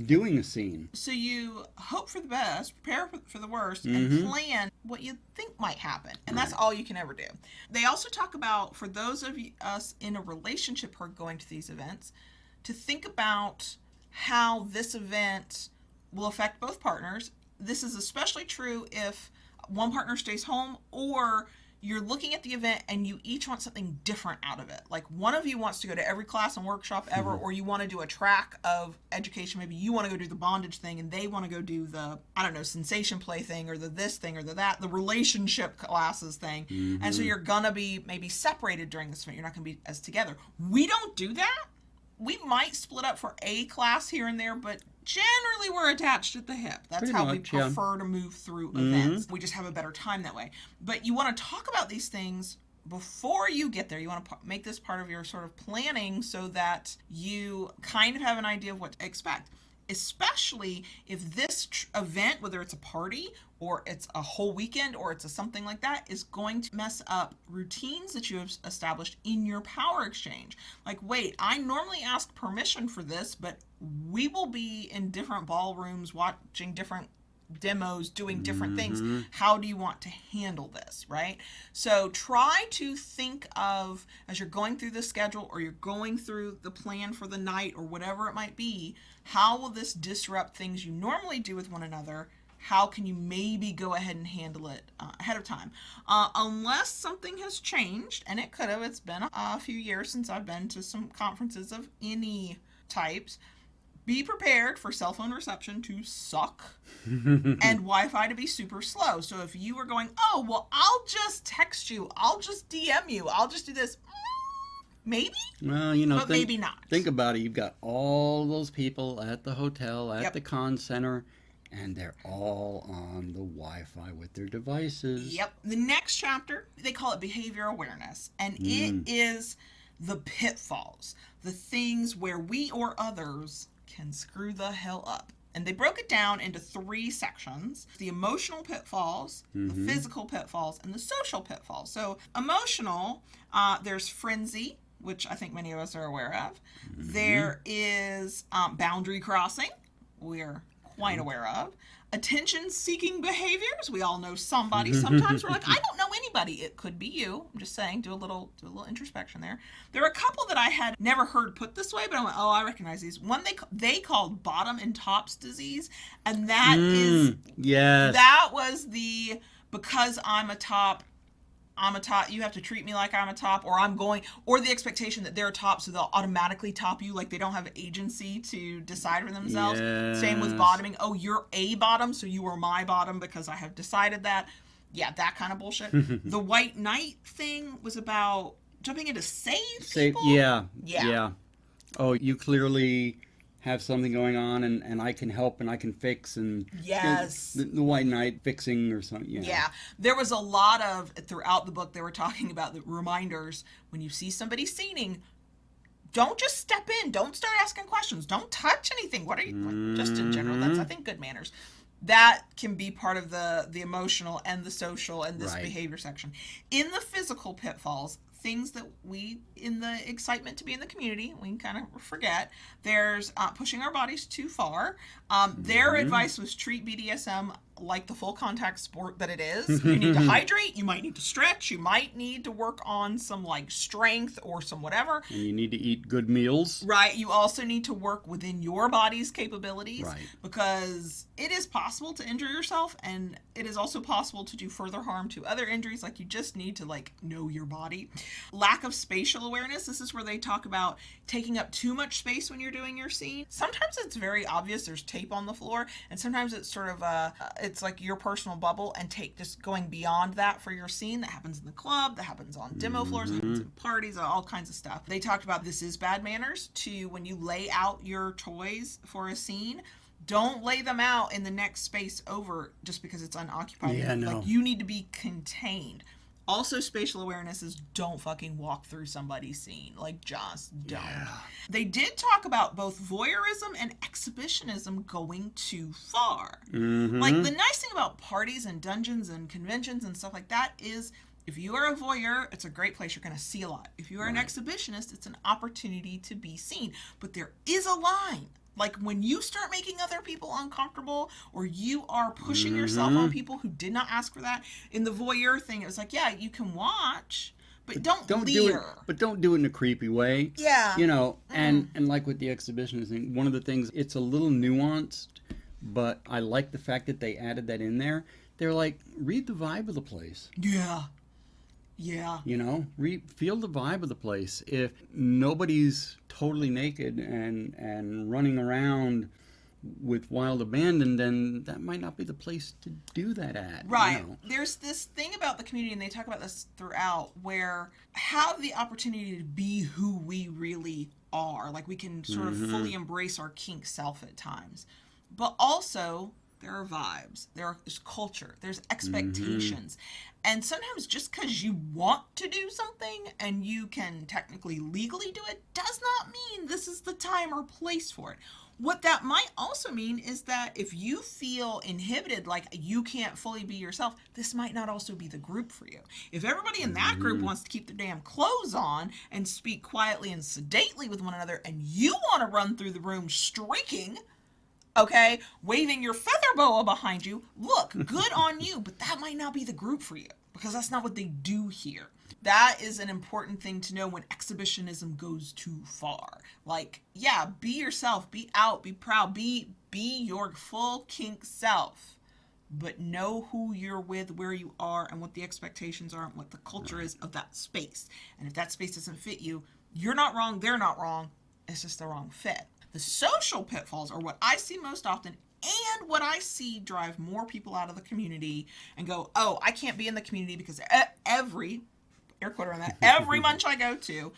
S2: doing a scene.
S1: So you hope for the best, prepare for the worst, and plan what you think might happen. And that's all you can ever do. They also talk about, for those of us in a relationship who are going to these events, to think about how this event will affect both partners. This is especially true if one partner stays home, or you're looking at the event and you each want something different out of it. Like one of you wants to go to every class and workshop ever, or you want to do a track of education. Maybe you want to go do the bondage thing and they want to go do the, I don't know, sensation play thing, or the this thing, or the that, the relationship classes thing. And so you're going to be maybe separated during this event. You're not going to be as together. We don't do that. We might split up for a class here and there, but generally we're attached at the hip. That's
S2: Pretty
S1: how
S2: much,
S1: we prefer to move through events. We just have a better time that way. But you want to talk about these things before you get there. You want to make this part of your sort of planning so that you kind of have an idea of what to expect. Especially if this event, whether it's a party or it's a whole weekend or it's something like that, is going to mess up routines that you have established in your power exchange. Like, wait, I normally ask permission for this, but we will be in different ballrooms watching different demos, doing different things. How do you want to handle this, right? So try to think of, as you're going through the schedule or you're going through the plan for the night or whatever it might be, how will this disrupt things you normally do with one another? How can you maybe go ahead and handle it ahead of time? Unless something has changed, and it could have. It's been a few years since I've been to some conferences of any types. Be prepared for cell phone reception to suck and Wi-Fi to be super slow. So if you were going, oh, well, I'll just text you, I'll just DM you, I'll just do this, maybe?
S2: Well, you know,
S1: but maybe not.
S2: Think about it. You've got all those people at the hotel, at the con center, and they're all on the Wi-Fi with their devices.
S1: Yep. The next chapter, they call it behavior awareness. And it is the pitfalls, the things where we or others can screw the hell up. And they broke it down into 3 sections: the emotional pitfalls, the physical pitfalls, and the social pitfalls. So emotional, there's frenzy, which I think many of us are aware of. There is boundary crossing, we're quite aware of. Attention-seeking behaviors. We all know somebody. Sometimes we're like, I don't know anybody. It could be you. I'm just saying, do a little introspection there. There are a couple that I had never heard put this way, but I went, oh, I recognize these. One they called bottom and tops disease, and that is
S2: yes.
S1: That was because I'm a top, I'm a top, you have to treat me like I'm a top, or the expectation that they're a top, so they'll automatically top you, like they don't have agency to decide for themselves. Same with
S2: Yes.
S1: bottoming. Oh, you're a bottom, so you are my bottom because I have decided that. Yeah, that kind of bullshit. The white knight thing was about jumping in to save people.
S2: Yeah. Oh, you clearly have something going on, and I can help and I can fix, and
S1: Yes.
S2: the white knight fixing or something.
S1: Yeah, there was a lot of, throughout the book, they were talking about the reminders. When you see somebody scening, don't just step in. Don't start asking questions. Don't touch anything. What are you, like, just in general, that's, I think, good manners. That can be part of the emotional and the social and this
S2: Right.
S1: behavior section. In the physical pitfalls, things that we, in the excitement to be in the community, we kind of forget. There's pushing our bodies too far. Their advice was treat BDSM like the full contact sport that it is. You need to hydrate, you might need to stretch, you might need to work on some like strength or some whatever.
S2: And you need to eat good meals.
S1: Right. You also need to work within your body's capabilities.
S2: Right.
S1: Because it is possible to injure yourself, and it is also possible to do further harm to other injuries. Like, you just need to, like, know your body. Lack of spatial awareness. This is where they talk about taking up too much space when you're doing your scene. Sometimes it's very obvious. There's tape on the floor, and sometimes it's sort of it's like your personal bubble, and just going beyond that for your scene. That happens in the club, that happens on demo floors, that happens in parties, all kinds of stuff. They talked about this is bad manners to, when you lay out your toys for a scene, don't lay them out in the next space over just because it's unoccupied.
S2: Yeah, no.
S1: Like, you need to be contained. Also, spatial awareness is don't fucking walk through somebody's scene. Like, just don't.
S2: Yeah.
S1: They did talk about both voyeurism and exhibitionism going too far. Like, the nice thing about parties and dungeons and conventions and stuff like that is, if you are a voyeur, it's a great place. You're going to see a lot. If you are an exhibitionist, it's an opportunity to be seen. But there is a line. Like, when you start making other people uncomfortable, or you are pushing yourself on people who did not ask for that. In the voyeur thing, it was like, yeah, you can watch, but don't
S2: do it.
S1: leer.
S2: But don't do it in a creepy way.
S1: Yeah.
S2: You know, and like with the exhibitionist thing, one of the things, it's a little nuanced, but I like the fact that they added that in there. They're like, read the vibe of the place.
S1: Yeah. Yeah.
S2: You know, feel the vibe of the place. If nobody's totally naked and running around with wild abandon, then that might not be the place to do that at.
S1: Right.
S2: You know?
S1: There's this thing about the community, and they talk about this throughout, where have the opportunity to be who we really are. Like, we can sort of fully embrace our kink self at times. But also, there are vibes, there's culture, there's expectations. And sometimes just because you want to do something and you can technically legally do it does not mean this is the time or place for it. What that might also mean is that if you feel inhibited, like you can't fully be yourself, this might not also be the group for you. If everybody in that group wants to keep their damn clothes on and speak quietly and sedately with one another, and you want to run through the room streaking, okay, waving your feather boa behind you, look, good on you, but that might not be the group for you, because that's not what they do here. That is an important thing to know when exhibitionism goes too far. Like, yeah, be yourself, be out, be proud, be your full kink self, but know who you're with, where you are, and what the expectations are, and what the culture is of that space. And if that space doesn't fit you, you're not wrong, they're not wrong, it's just the wrong fit. The social pitfalls are what I see most often, and what I see drive more people out of the community and go, oh, I can't be in the community because every, air quote on that, every munch I go to.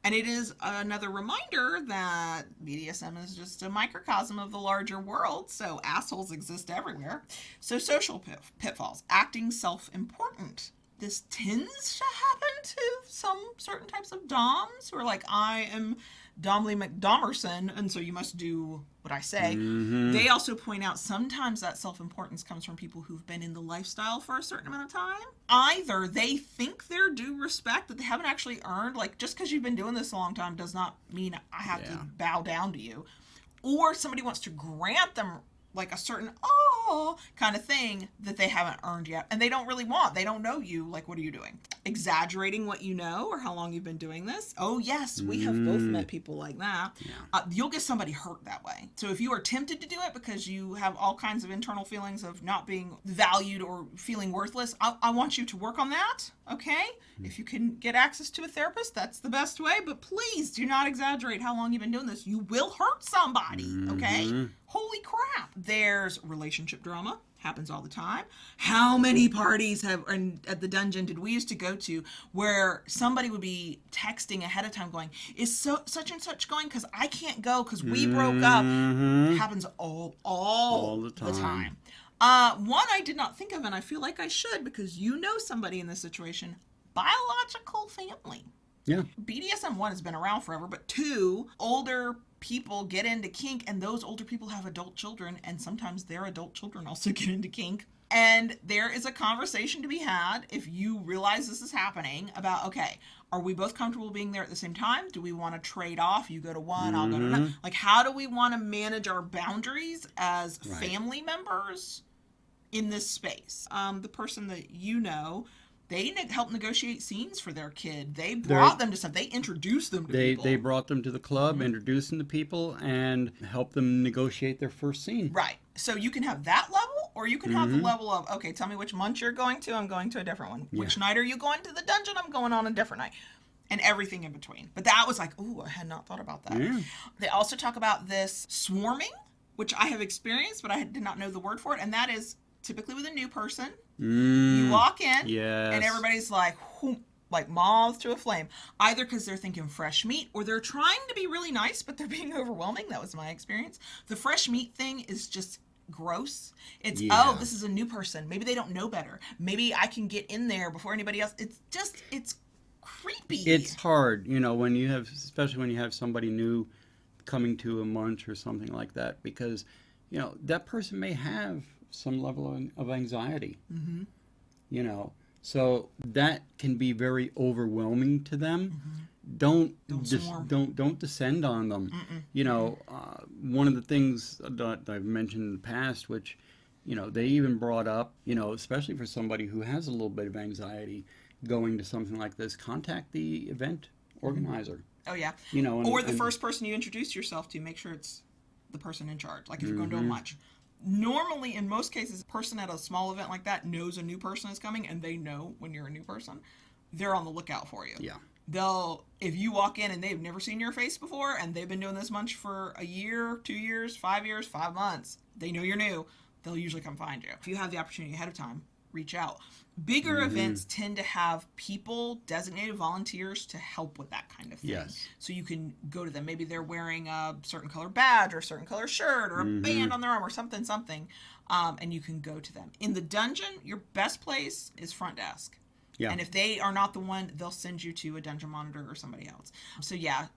S1: And it is another reminder that BDSM is just a microcosm of the larger world, so assholes exist everywhere. So social pitfalls, acting self-important. This tends to happen to some certain types of doms who are like, I am Domly McDomerson, and so you must do what I say. They also point out sometimes that self-importance comes from people who've been in the lifestyle for a certain amount of time. Either they think they're due respect that they haven't actually earned, like, just because you've been doing this a long time does not mean I have to bow down to you. Or somebody wants to grant them like a certain kind of thing that they haven't earned yet, and they don't really want. They don't know you. Like, what are you doing? Exaggerating what you know or how long you've been doing this. Oh yes, we have both met people like that. You'll get somebody hurt that way. So if you are tempted to do it because you have all kinds of internal feelings of not being valued or feeling worthless, I want you to work on that. Okay? If you can get access to a therapist, that's the best way, but please do not exaggerate how long you've been doing this. You will hurt somebody, okay? Holy crap. There's relationship drama. Happens all the time. How many parties at the dungeon did we used to go to where somebody would be texting ahead of time going, is such and such going? Because I can't go because we broke up. Happens all the time. One I did not think of, and I feel like I should because you know somebody in this situation. Biological family.
S2: Yeah.
S1: BDSM 1 has been around forever, but 2, older people get into kink, and those older people have adult children, and sometimes their adult children also get into kink. And there is a conversation to be had if you realize this is happening about, okay, are we both comfortable being there at the same time? Do we want to trade off? You go to one, I'll go to another. Like, how do we want to manage our boundaries as family members in this space? The person that you know, they helped negotiate scenes for their kid. They brought them to stuff. They introduced them to people.
S2: They brought them to the club, introduced them to people, and helped them negotiate their first scene.
S1: Right. So you can have that level, or you can have the level of, okay, tell me which month you're going to. I'm going to a different one. Which night are you going to the dungeon? I'm going on a different night. And everything in between. But that was like, ooh, I had not thought about that. Yeah. They also talk about this swarming, which I have experienced, but I did not know the word for it. And that is typically with a new person. You walk in, and everybody's like, whoom, like moth to a flame. Either because they're thinking fresh meat, or they're trying to be really nice, but they're being overwhelming. That was my experience. The fresh meat thing is just gross. It's, oh, this is a new person. Maybe they don't know better. Maybe I can get in there before anybody else. It's creepy.
S2: It's hard, when you have, especially when you have somebody new coming to a munch or something like that, because, that person may have some level of anxiety, so that can be very overwhelming to them. Don't descend on them. One of the things that I've mentioned in the past, which they even brought up, especially for somebody who has a little bit of anxiety going to something like this, contact the event organizer.
S1: Oh yeah. Or the first person you introduce yourself to, make sure it's the person in charge. Like if you're going to a munch. Normally, in most cases, a person at a small event like that knows a new person is coming, and they know when you're a new person. They're on the lookout for you.
S2: Yeah.
S1: If you walk in and they've never seen your face before, and they've been doing this munch for a year, 2 years, 5 years, 5 months, they know you're new, they'll usually come find you. If you have the opportunity ahead of time, reach out. Bigger events tend to have people, designated volunteers, to help with that kind of thing.
S2: Yes.
S1: So you can go to them. Maybe they're wearing a certain color badge or a certain color shirt or a band on their arm or something, and you can go to them. In the dungeon, your best place is front desk. Yeah. And if they are not the one, they'll send you to a dungeon monitor or somebody else. So yeah,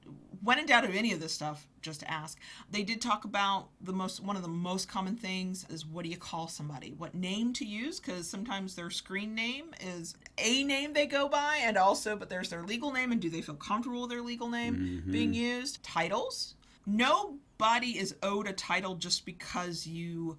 S1: when in doubt of any of this stuff, just ask. They did talk about one of the most common things is, what do you call somebody? What name to use? Because sometimes their screen name is a name they go by, but there's their legal name, and do they feel comfortable with their legal name being used? Titles. Nobody is owed a title just because you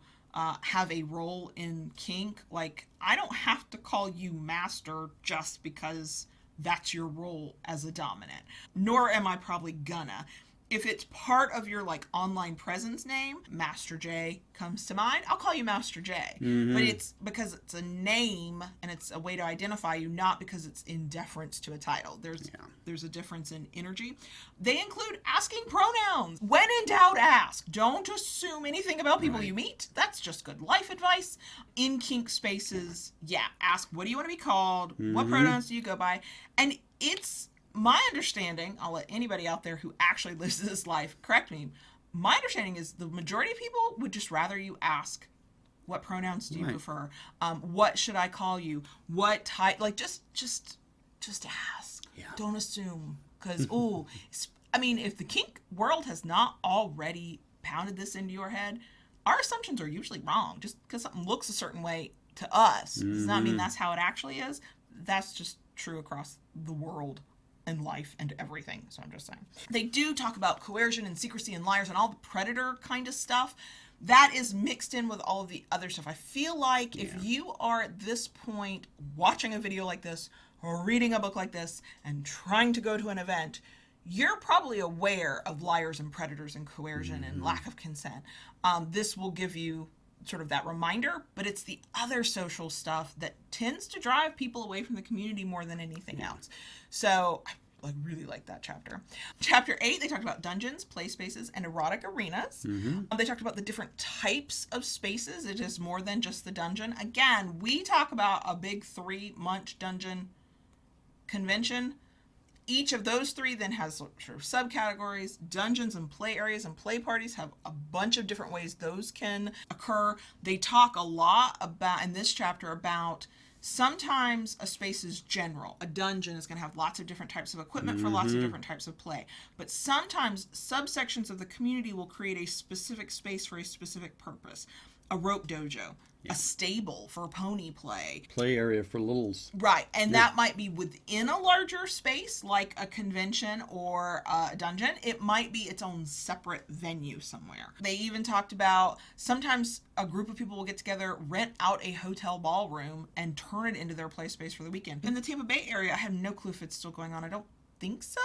S1: have a role in kink. Like, I don't have to call you master just because that's your role as a dominant, nor am I probably gonna. If it's part of your online presence name, Master J comes to mind, I'll call you Master J. But it's because it's a name and it's a way to identify you, not because it's in deference to a title. There's a difference in energy. They include asking pronouns. When in doubt, ask. Don't assume anything about people you meet. That's just good life advice. In kink spaces, ask, what do you want to be called? What pronouns do you go by? And it's my understanding, I'll let anybody out there who actually lives this life correct me. My understanding is the majority of people would just rather you ask, what pronouns do you prefer? What should I call you? What type? Like, just ask. Yeah. Don't assume. Because, if the kink world has not already pounded this into your head, our assumptions are usually wrong. Just because something looks a certain way to us does not mean that's how it actually is. That's just true across the world and life and everything. So I'm just saying. They do talk about coercion and secrecy and liars and all the predator kind of stuff. That is mixed in with all of the other stuff. I feel like if you are at this point watching a video like this or reading a book like this and trying to go to an event, you're probably aware of liars and predators and coercion and lack of consent. This will give you sort of that reminder, but it's the other social stuff that tends to drive people away from the community more than anything else. So I really like that chapter. Chapter 8, they talked about dungeons, play spaces, and erotic arenas. They talked about the different types of spaces. It is more than just the dungeon. Again, we talk about a big 3-month dungeon convention. Each of those 3 then has sort of subcategories. Dungeons and play areas and play parties have a bunch of different ways those can occur. They talk a lot about, in this chapter, about sometimes a space is general. A dungeon is going to have lots of different types of equipment for lots of different types of play. But sometimes subsections of the community will create a specific space for a specific purpose. A rope dojo, a stable for pony play.
S2: Play area for littles.
S1: Right, and that might be within a larger space, like a convention or a dungeon. It might be its own separate venue somewhere. They even talked about sometimes a group of people will get together, rent out a hotel ballroom, and turn it into their play space for the weekend. In the Tampa Bay area, I have no clue if it's still going on. I don't think so,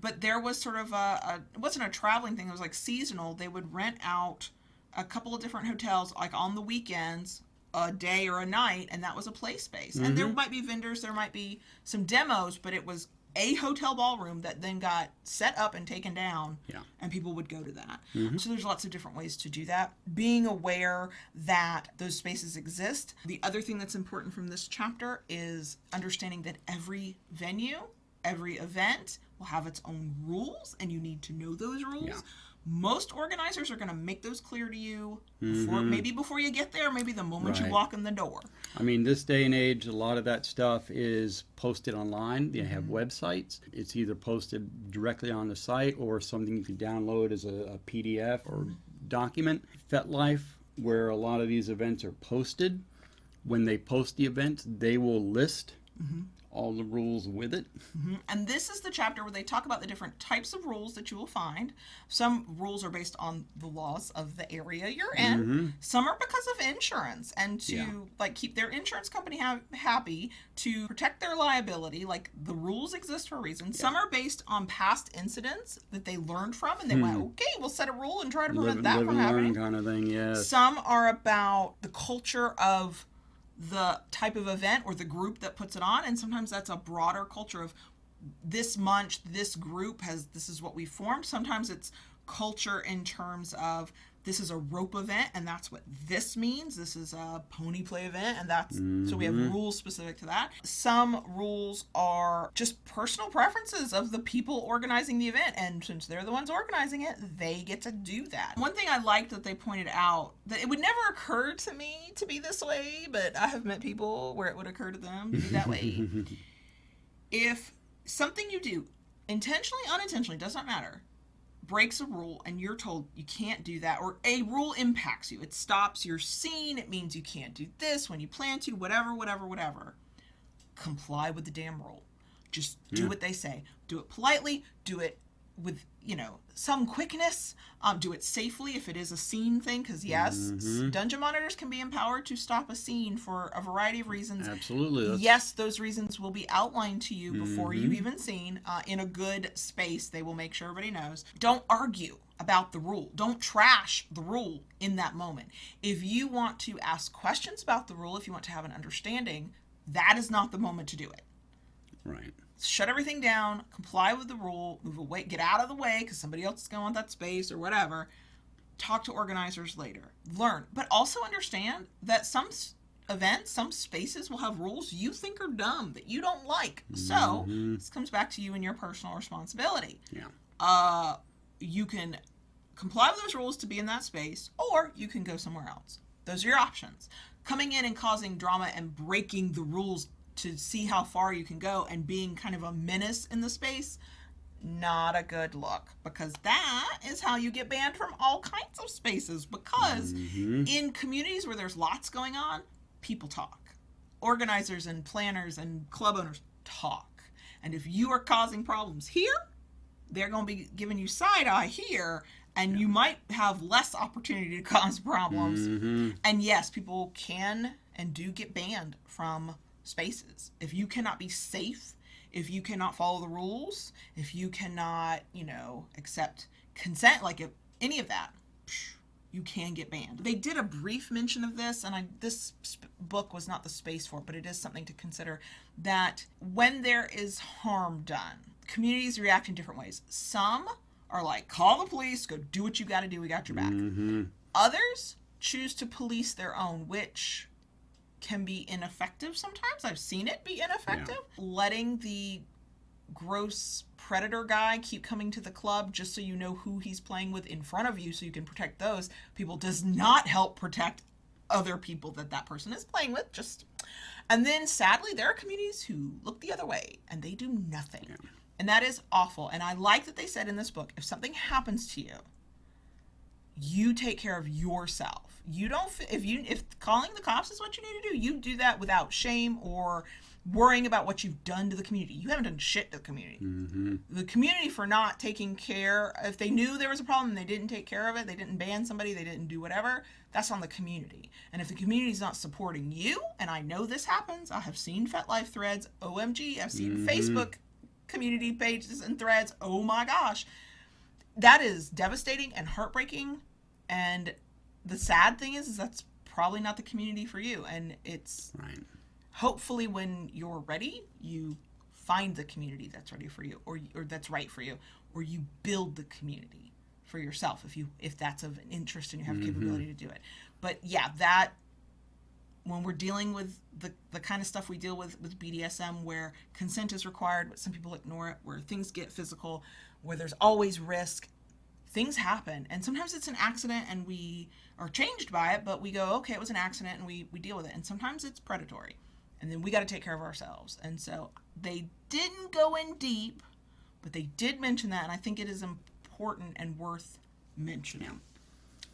S1: but there was sort of it wasn't a traveling thing. It was like seasonal. They would rent out a couple of different hotels, like on the weekends, a day or a night, and that was a play space. And there might be vendors, there might be some demos, but it was a hotel ballroom that then got set up and taken down, and people would go to that. So there's lots of different ways to do that. Being aware that those spaces exist. The other thing that's important from this chapter is understanding that every venue, every event will have its own rules, and you need to know those rules. Most organizers are going to make those clear to you before you get there, maybe the moment you walk in the door.
S2: I mean, this day and age, a lot of that stuff is posted online. They have websites. It's either posted directly on the site or something you can download as a PDF or document. FetLife, where a lot of these events are posted, when they post the event, they will list all the rules with it.
S1: And this is the chapter where they talk about the different types of rules that you will find. Some rules are based on the laws of the area you're in. Some are because of insurance and to like keep their insurance company happy, to protect their liability. Like the rules exist for a reason. Some are based on past incidents that they learned from, and they went, okay, we'll set a rule and try to prevent that from happening.
S2: Kind of thing, yes.
S1: Some are about the culture of the type of event or the group that puts it on, and sometimes that's a broader culture of this month, this group this is what we formed. Sometimes it's culture in terms of this is a rope event and that's what this means. This is a pony play event and that's so we have rules specific to that. Some rules are just personal preferences of the people organizing the event, and since they're the ones organizing it, they get to do that. One thing I liked that they pointed out, that it would never occur to me to be this way, but I have met people where it would occur to them to be that way. If something you do, intentionally, unintentionally, does not matter, breaks a rule and you're told you can't do that, or a rule impacts you, it stops your scene, it means you can't do this when you plan to, whatever, comply with the damn rule. Just do what they say. Do it politely, do it with, some quickness, do it safely if it is a scene thing, because yes, dungeon monitors can be empowered to stop a scene for a variety of reasons.
S2: Absolutely.
S1: Yes, those reasons will be outlined to you before you've even seen. In a good space, they will make sure everybody knows. Don't argue about the rule. Don't trash the rule in that moment. If you want to ask questions about the rule, if you want to have an understanding, that is not the moment to do it.
S2: Right.
S1: Shut everything down, comply with the rule, move away, get out of the way because somebody else is going to want that space or whatever. Talk to organizers later. Learn. But also understand that some events, some spaces will have rules you think are dumb, that you don't like. So this comes back to you and your personal responsibility.
S2: Yeah.
S1: You can comply with those rules to be in that space, or you can go somewhere else. Those are your options. Coming in and causing drama and breaking the rules to see how far you can go and being kind of a menace in the space, not a good look, because that is how you get banned from all kinds of spaces, because in communities where there's lots going on, people talk. Organizers and planners and club owners talk. And if you are causing problems here, they're going to be giving you side eye here, and you might have less opportunity to cause problems. And yes, people can and do get banned from spaces. If you cannot be safe, if you cannot follow the rules, if you cannot, accept consent, like if any of that, you can get banned. They did a brief mention of this, and this book was not the space for it, but it is something to consider, that when there is harm done, communities react in different ways. Some are like, call the police, go do what you got to do, we got your back. Others choose to police their own, which can be ineffective sometimes. I've seen it be ineffective. Yeah. Letting the gross predator guy keep coming to the club just so you know who he's playing with in front of you so you can protect those people does not help protect other people that person is playing with. And then sadly there are communities who look the other way and they do nothing. Yeah. And that is awful. And I like that they said in this book, if something happens to you, you take care of yourself. You don't, if calling the cops is what you need to do, you do that without shame or worrying about what you've done to the community. You haven't done shit to the community. The community for not taking care, if they knew there was a problem and they didn't take care of it, they didn't ban somebody, they didn't do whatever, that's on the community. And if the community's not supporting you, and I know this happens, I have seen FetLife threads, OMG, I've seen Facebook community pages and threads, oh my gosh. That is devastating and heartbreaking. And the sad thing is that's probably not the community for you. And it's hopefully when you're ready, you find the community that's ready for you, or that's right for you, or you build the community for yourself if that's of interest and you have capability to do it. But yeah, that when we're dealing with the kind of stuff we deal with BDSM, where consent is required, but some people ignore it, where things get physical, where there's always risk, things happen. And sometimes it's an accident and we are changed by it, but we go, okay, it was an accident, and we deal with it. And sometimes it's predatory, and then we got to take care of ourselves. And so they didn't go in deep, but they did mention that, and I think it is important and worth mentioning. Yeah.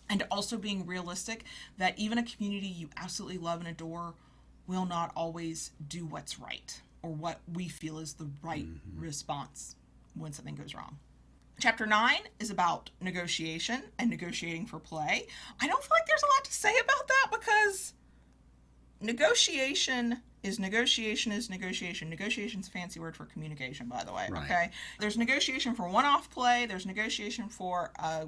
S1: And also being realistic that even a community you absolutely love and adore will not always do what's right or what we feel is the right response when something goes wrong. Chapter 9 is about negotiation and negotiating for play. I don't feel like there's a lot to say about that because negotiation is negotiation is negotiation. Negotiation's a fancy word for communication, by the way. Right. Okay. There's negotiation for one-off play. There's negotiation for a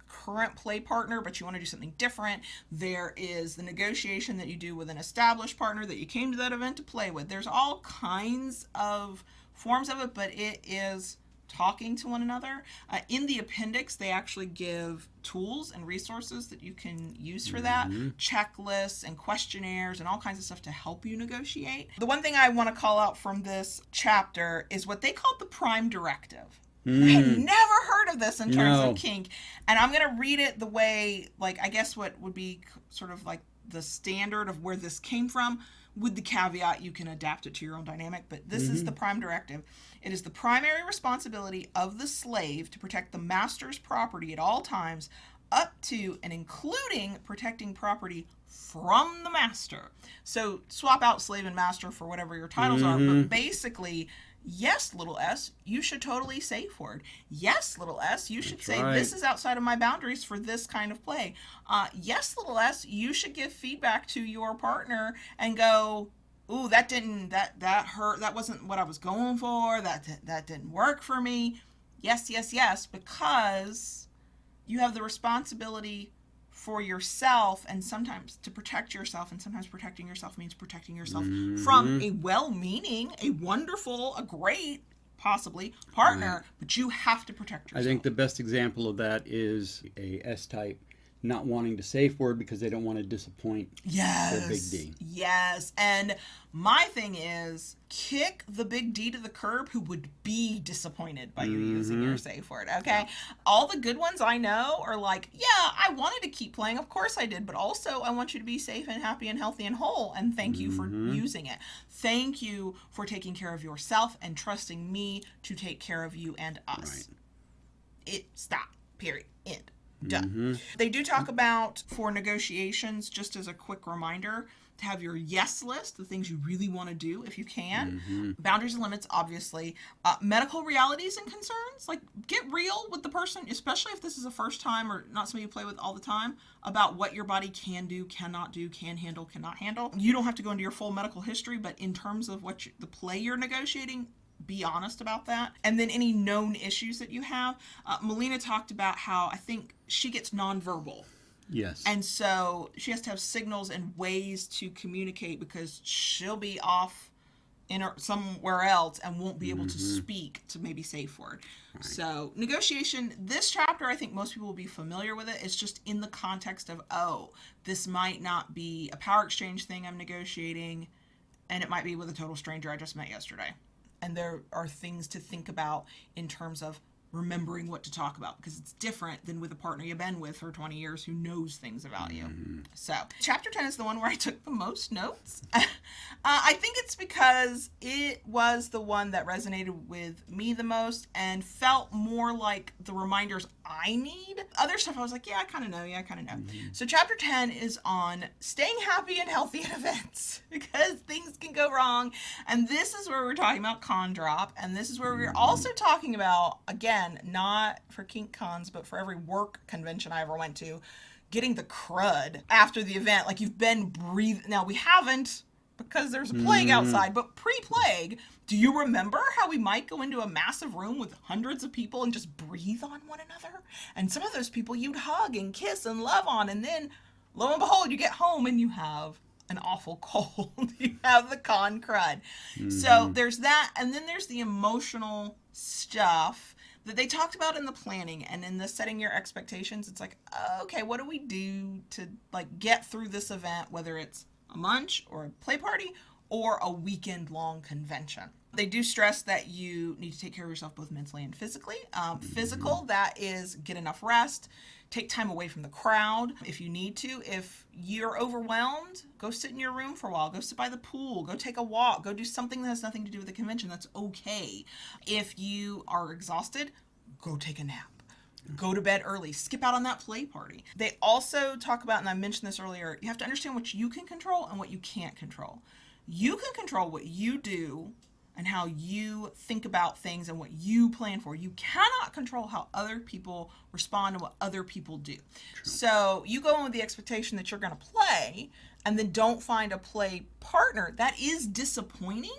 S1: current play partner, but you want to do something different. There is the negotiation that you do with an established partner that you came to that event to play with. There's all kinds of forms of it, but it is talking to one another. In the appendix, they actually give tools and resources that you can use for that, checklists and questionnaires and all kinds of stuff to help you negotiate. The one thing I want to call out from this chapter is what they called the Prime Directive. I had never heard of this in terms of kink, and I'm going to read it the way, like, I guess what would be sort of like the standard of where this came from, with the caveat you can adapt it to your own dynamic, but this is the Prime Directive. It is the primary responsibility of the slave to protect the master's property at all times, up to and including protecting property from the master. So swap out slave and master for whatever your titles are, but basically, yes, little s, you should totally say for it. Yes, little s, you should say, this is outside of my boundaries for this kind of play. Yes, little s, you should give feedback to your partner and go, ooh, that hurt, that wasn't what I was going for, that didn't work for me. Yes, yes, yes, because you have the responsibility for yourself, and sometimes to protect yourself, and sometimes protecting yourself means protecting yourself from a well-meaning, a wonderful, a great, possibly, partner, but you have to protect yourself.
S2: I think the best example of that is a S-type not wanting to safe word because they don't want to disappoint their big D.
S1: Yes, and my thing is, kick the big D to the curb who would be disappointed by you using your safe word, okay? Yeah. All the good ones I know are like, yeah, I wanted to keep playing, of course I did, but also I want you to be safe and happy and healthy and whole, and thank you for using it. Thank you for taking care of yourself and trusting me to take care of you and us. Stop, period, end. Done. They do talk about, for negotiations, just as a quick reminder, to have your yes list, the things you really want to do if you can. Boundaries and limits, obviously. Medical realities and concerns, like get real with the person, especially if this is a first time or not somebody you play with all the time, about what your body can do, cannot do, can handle, cannot handle. You don't have to go into your full medical history, but in terms of what the play you're negotiating, be honest about that. And then any known issues that you have. Mollena talked about how I think she gets nonverbal
S2: Yes.
S1: And so she has to have signals and ways to communicate because she'll be off somewhere else and won't be able to speak to maybe safe word. Right. So negotiation, this chapter, I think most people will be familiar with it. It's just in the context of, this might not be a power exchange thing I'm negotiating, and it might be with a total stranger I just met yesterday. And there are things to think about in terms of remembering what to talk about, because it's different than with a partner you've been with for 20 years who knows things about you. So chapter 10 is the one where I took the most notes. I think it's because it was the one that resonated with me the most and felt more like the reminders I need. Other stuff I was like, I kind of know. So chapter 10 is on staying happy and healthy at events, because things can go wrong. And this is where we're talking about con drop. And this is where we're also talking about, again, not for kink cons, but for every work convention I ever went to, getting the crud after the event. Like, you've been breathing. Now, we haven't, because there's a plague outside, but pre-plague, do you remember how we might go into a massive room with hundreds of people and just breathe on one another? And some of those people you'd hug and kiss and love on, and then, lo and behold, you get home and you have an awful cold. You have the con crud. So there's that, and then there's the emotional stuff that they talked about in the planning and in the setting your expectations. It's like, okay, what do we do to like get through this event, whether it's a munch or a play party or a weekend long convention? They do stress that you need to take care of yourself both mentally and physically. Physical, that is get enough rest, take time away from the crowd if you need to. If you're overwhelmed, go sit in your room for a while, go sit by the pool, go take a walk, go do something that has nothing to do with the convention. That's okay. If you are exhausted, go take a nap. Go to bed early. Skip out on that play party. They also talk about, and I mentioned this earlier, you have to understand what you can control and what you can't control. You can control what you do and how you think about things and what you plan for. You cannot control how other people respond and what other people do. True. So you go in with the expectation that you're going to play and then don't find a play partner. That is disappointing,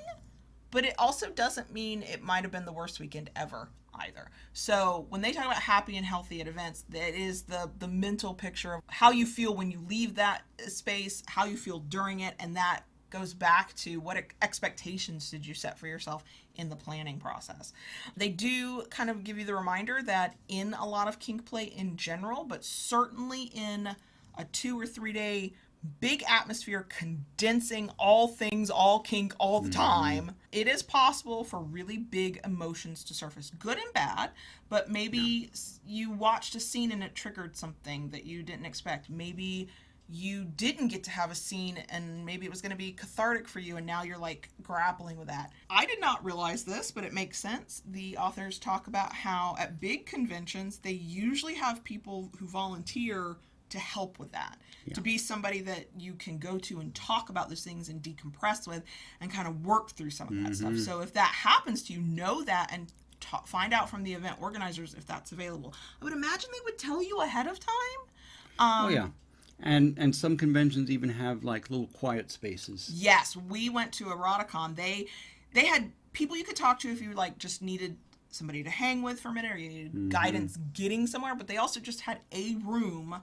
S1: but it also doesn't mean it might have been the worst weekend ever either. So when they talk about happy and healthy at events, that is the mental picture of how you feel when you leave that space, how you feel during it, and that goes back to what expectations did you set for yourself in the planning process. They do kind of give you the reminder that in a lot of kink play in general, but certainly in a 2 or 3 day big atmosphere condensing all things, all kink, all the time, it is possible for really big emotions to surface, good and bad, but maybe you watched a scene and it triggered something that you didn't expect. Maybe you didn't get to have a scene and maybe it was going to be cathartic for you and now you're like grappling with that. I did not realize this, but it makes sense. The authors talk about how at big conventions, they usually have people who volunteer to help with that, to be somebody that you can go to and talk about those things and decompress with and kind of work through some of that stuff. So if that happens to you, know that and find out from the event organizers if that's available. I would imagine they would tell you ahead of time.
S2: And some conventions even have like little quiet spaces.
S1: Yes, we went to Eroticon. They had people you could talk to if you like just needed somebody to hang with for a minute or you needed guidance getting somewhere, but they also just had a room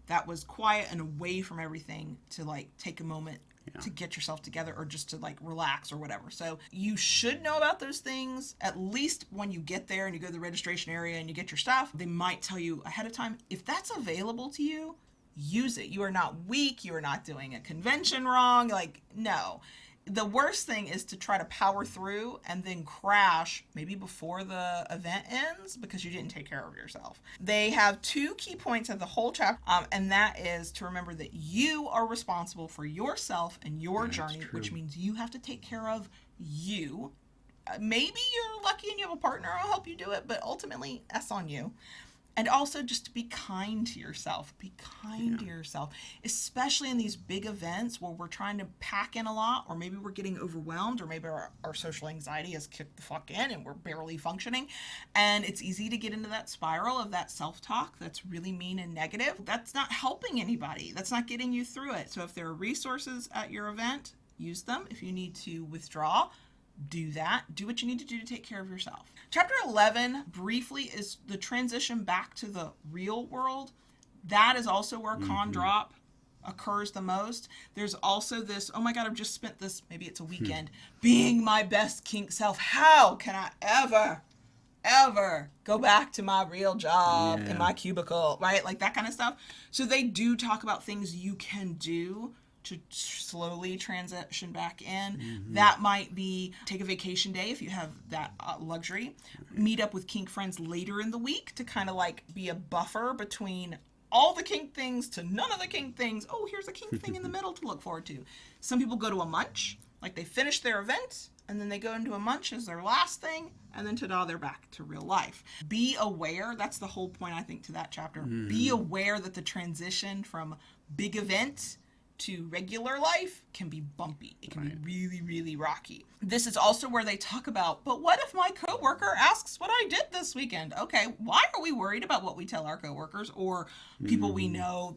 S1: that was quiet and away from everything to like take a moment to get yourself together or just to like relax or whatever. So you should know about those things at least when you get there and you go to the registration area and you get your stuff. They might tell you ahead of time. If that's available to you, use it. You are not weak. You are not doing a convention wrong. Like, no. The worst thing is to try to power through and then crash maybe before the event ends because you didn't take care of yourself. They have 2 key points of the whole chapter, and that is to remember that you are responsible for yourself and your journey, which means you have to take care of you. Maybe you're lucky and you have a partner who'll help you do it, but ultimately that's on you. And also just to be kind to yourself. Be kind to yourself, especially in these big events where we're trying to pack in a lot, or maybe we're getting overwhelmed, or maybe our social anxiety has kicked the fuck in and we're barely functioning. And it's easy to get into that spiral of that self-talk that's really mean and negative. That's not helping anybody. That's not getting you through it. So if there are resources at your event, use them. If you need to withdraw, do that. Do what you need to do to take care of yourself. Chapter 11, briefly, is the transition back to the real world. That is also where con drop occurs the most. There's also this, oh my God, I've just spent this, maybe it's a weekend, being my best kink self. How can I ever go back to my real job in my cubicle, right? Like that kind of stuff. So they do talk about things you can do to slowly transition back in. That might be take a vacation day if you have that luxury. Meet up with kink friends later in the week to kind of like be a buffer between all the kink things to none of the kink things. Oh, here's a kink thing in the middle to look forward to. Some people go to a munch, like they finish their event and then they go into a munch as their last thing, and then ta-da, they're back to real life. Be aware, that's the whole point I think to that chapter. Be aware that the transition from big event to regular life can be bumpy. It can be really, really rocky. This is also where they talk about, but what if my coworker asks what I did this weekend? Okay, why are we worried about what we tell our coworkers or people we know,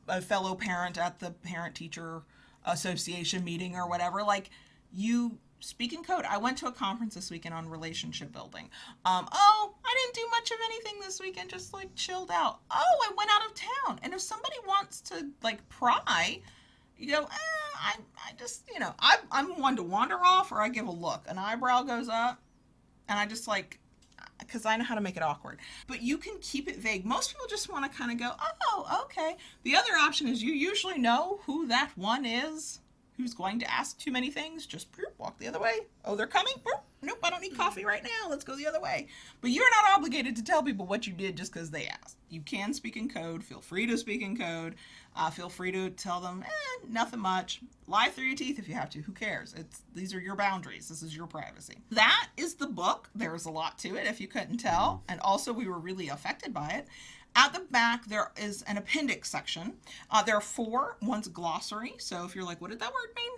S1: a fellow parent at the parent-teacher association meeting or whatever? Like, you speak in code. I went to a conference this weekend on relationship building. Oh, I didn't do much of anything this weekend, just like chilled out. Oh, I went out of town. And if somebody wants to like pry, you go, I just, you know, I'm one to wander off, or I give a look. An eyebrow goes up, and I just like, because I know how to make it awkward. But you can keep it vague. Most people just want to kind of go, oh, okay. The other option is you usually know who that one is who's going to ask too many things. Just walk the other way. Oh, they're coming? Nope, I don't need coffee right now. Let's go the other way. But you're not obligated to tell people what you did just because they asked. You can speak in code. Feel free to speak in code. Feel free to tell them, nothing much. Lie through your teeth if you have to. Who cares? These are your boundaries. This is your privacy. That is the book. There's a lot to it, if you couldn't tell. And also, we were really affected by it. At the back, there is an appendix section. There are 4. One's glossary. So if you're like, what did that word mean?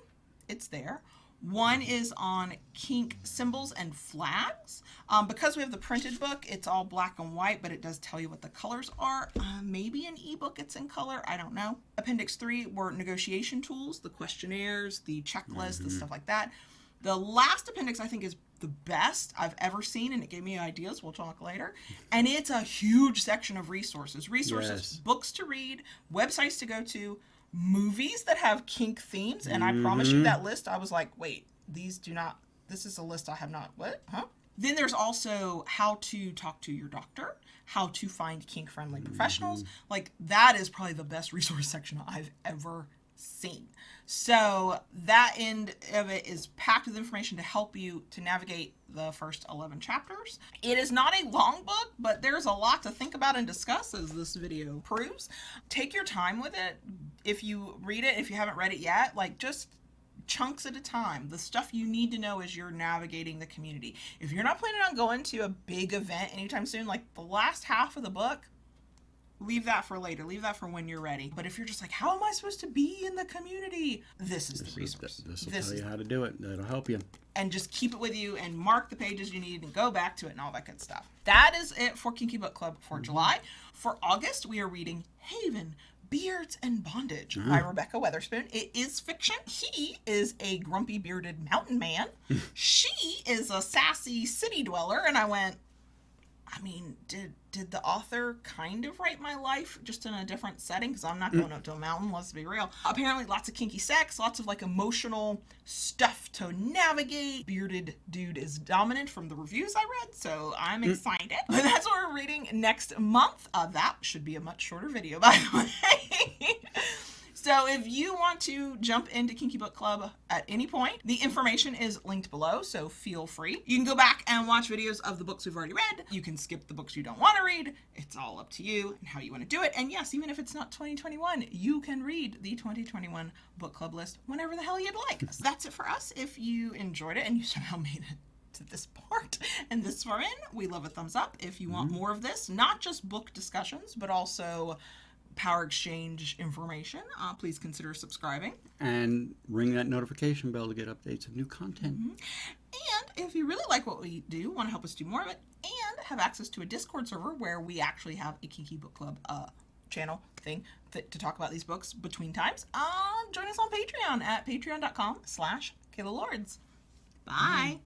S1: It's there. One is on kink symbols and flags. Because we have the printed book, it's all black and white, but it does tell you what the colors are. Maybe an ebook it's in color. I don't know. Appendix 3 were negotiation tools, the questionnaires, the checklist, the stuff like that. The last appendix, I think, is the best I've ever seen, and it gave me ideas. We'll talk later. And it's a huge section of resources. Books to read, websites to go to, movies that have kink themes. And I promise you that list, I was like, wait, this is a list I have not, what? Huh? Then there's also how to talk to your doctor, how to find kink-friendly professionals. Like, that is probably the best resource section I've ever seen. So that end of it is packed with information to help you to navigate the first 11 chapters. It is not a long book, but there's a lot to think about and discuss, as this video proves. Take your time with it. If you read it, if you haven't read it yet, like, just chunks at a time. The stuff you need to know as you're navigating the community. If you're not planning on going to a big event anytime soon, like the last half of the book, leave that for later. Leave that for when you're ready. But if you're just like, how am I supposed to be in the community? This is the resource.
S2: This will tell you how to do it. That'll help you.
S1: And just keep it with you and mark the pages you need and go back to it and all that good stuff. That is it for Kinky Book Club for July. For August, we are reading Haven, Beards and Bondage by Rebekah Weatherspoon. It is fiction. He is a grumpy bearded mountain man. She is a sassy city dweller. And I went, I mean, did the author kind of write my life just in a different setting? Because I'm not going up to a mountain, let's be real. Apparently lots of kinky sex, lots of like emotional stuff to navigate. Bearded dude is dominant from the reviews I read, so I'm excited. But that's what we're reading next month. That should be a much shorter video, by the way. So if you want to jump into Kinky Book Club at any point, the information is linked below, so feel free. You can go back and watch videos of the books we've already read. You can skip the books you don't want to read. It's all up to you and how you want to do it. And yes, even if it's not 2021, you can read the 2021 book club list whenever the hell you'd like. So that's it for us. If you enjoyed it and you somehow made it to this part and this far in, we love a thumbs up. If you want more of this, not just book discussions, but also power exchange information, please consider subscribing.
S2: And ring that notification bell to get updates of new content.
S1: And if you really like what we do, want to help us do more of it, and have access to a Discord server where we actually have a Kinky Book Club channel thing to talk about these books between times, join us on Patreon at patreon.com/KaylaLords. Bye.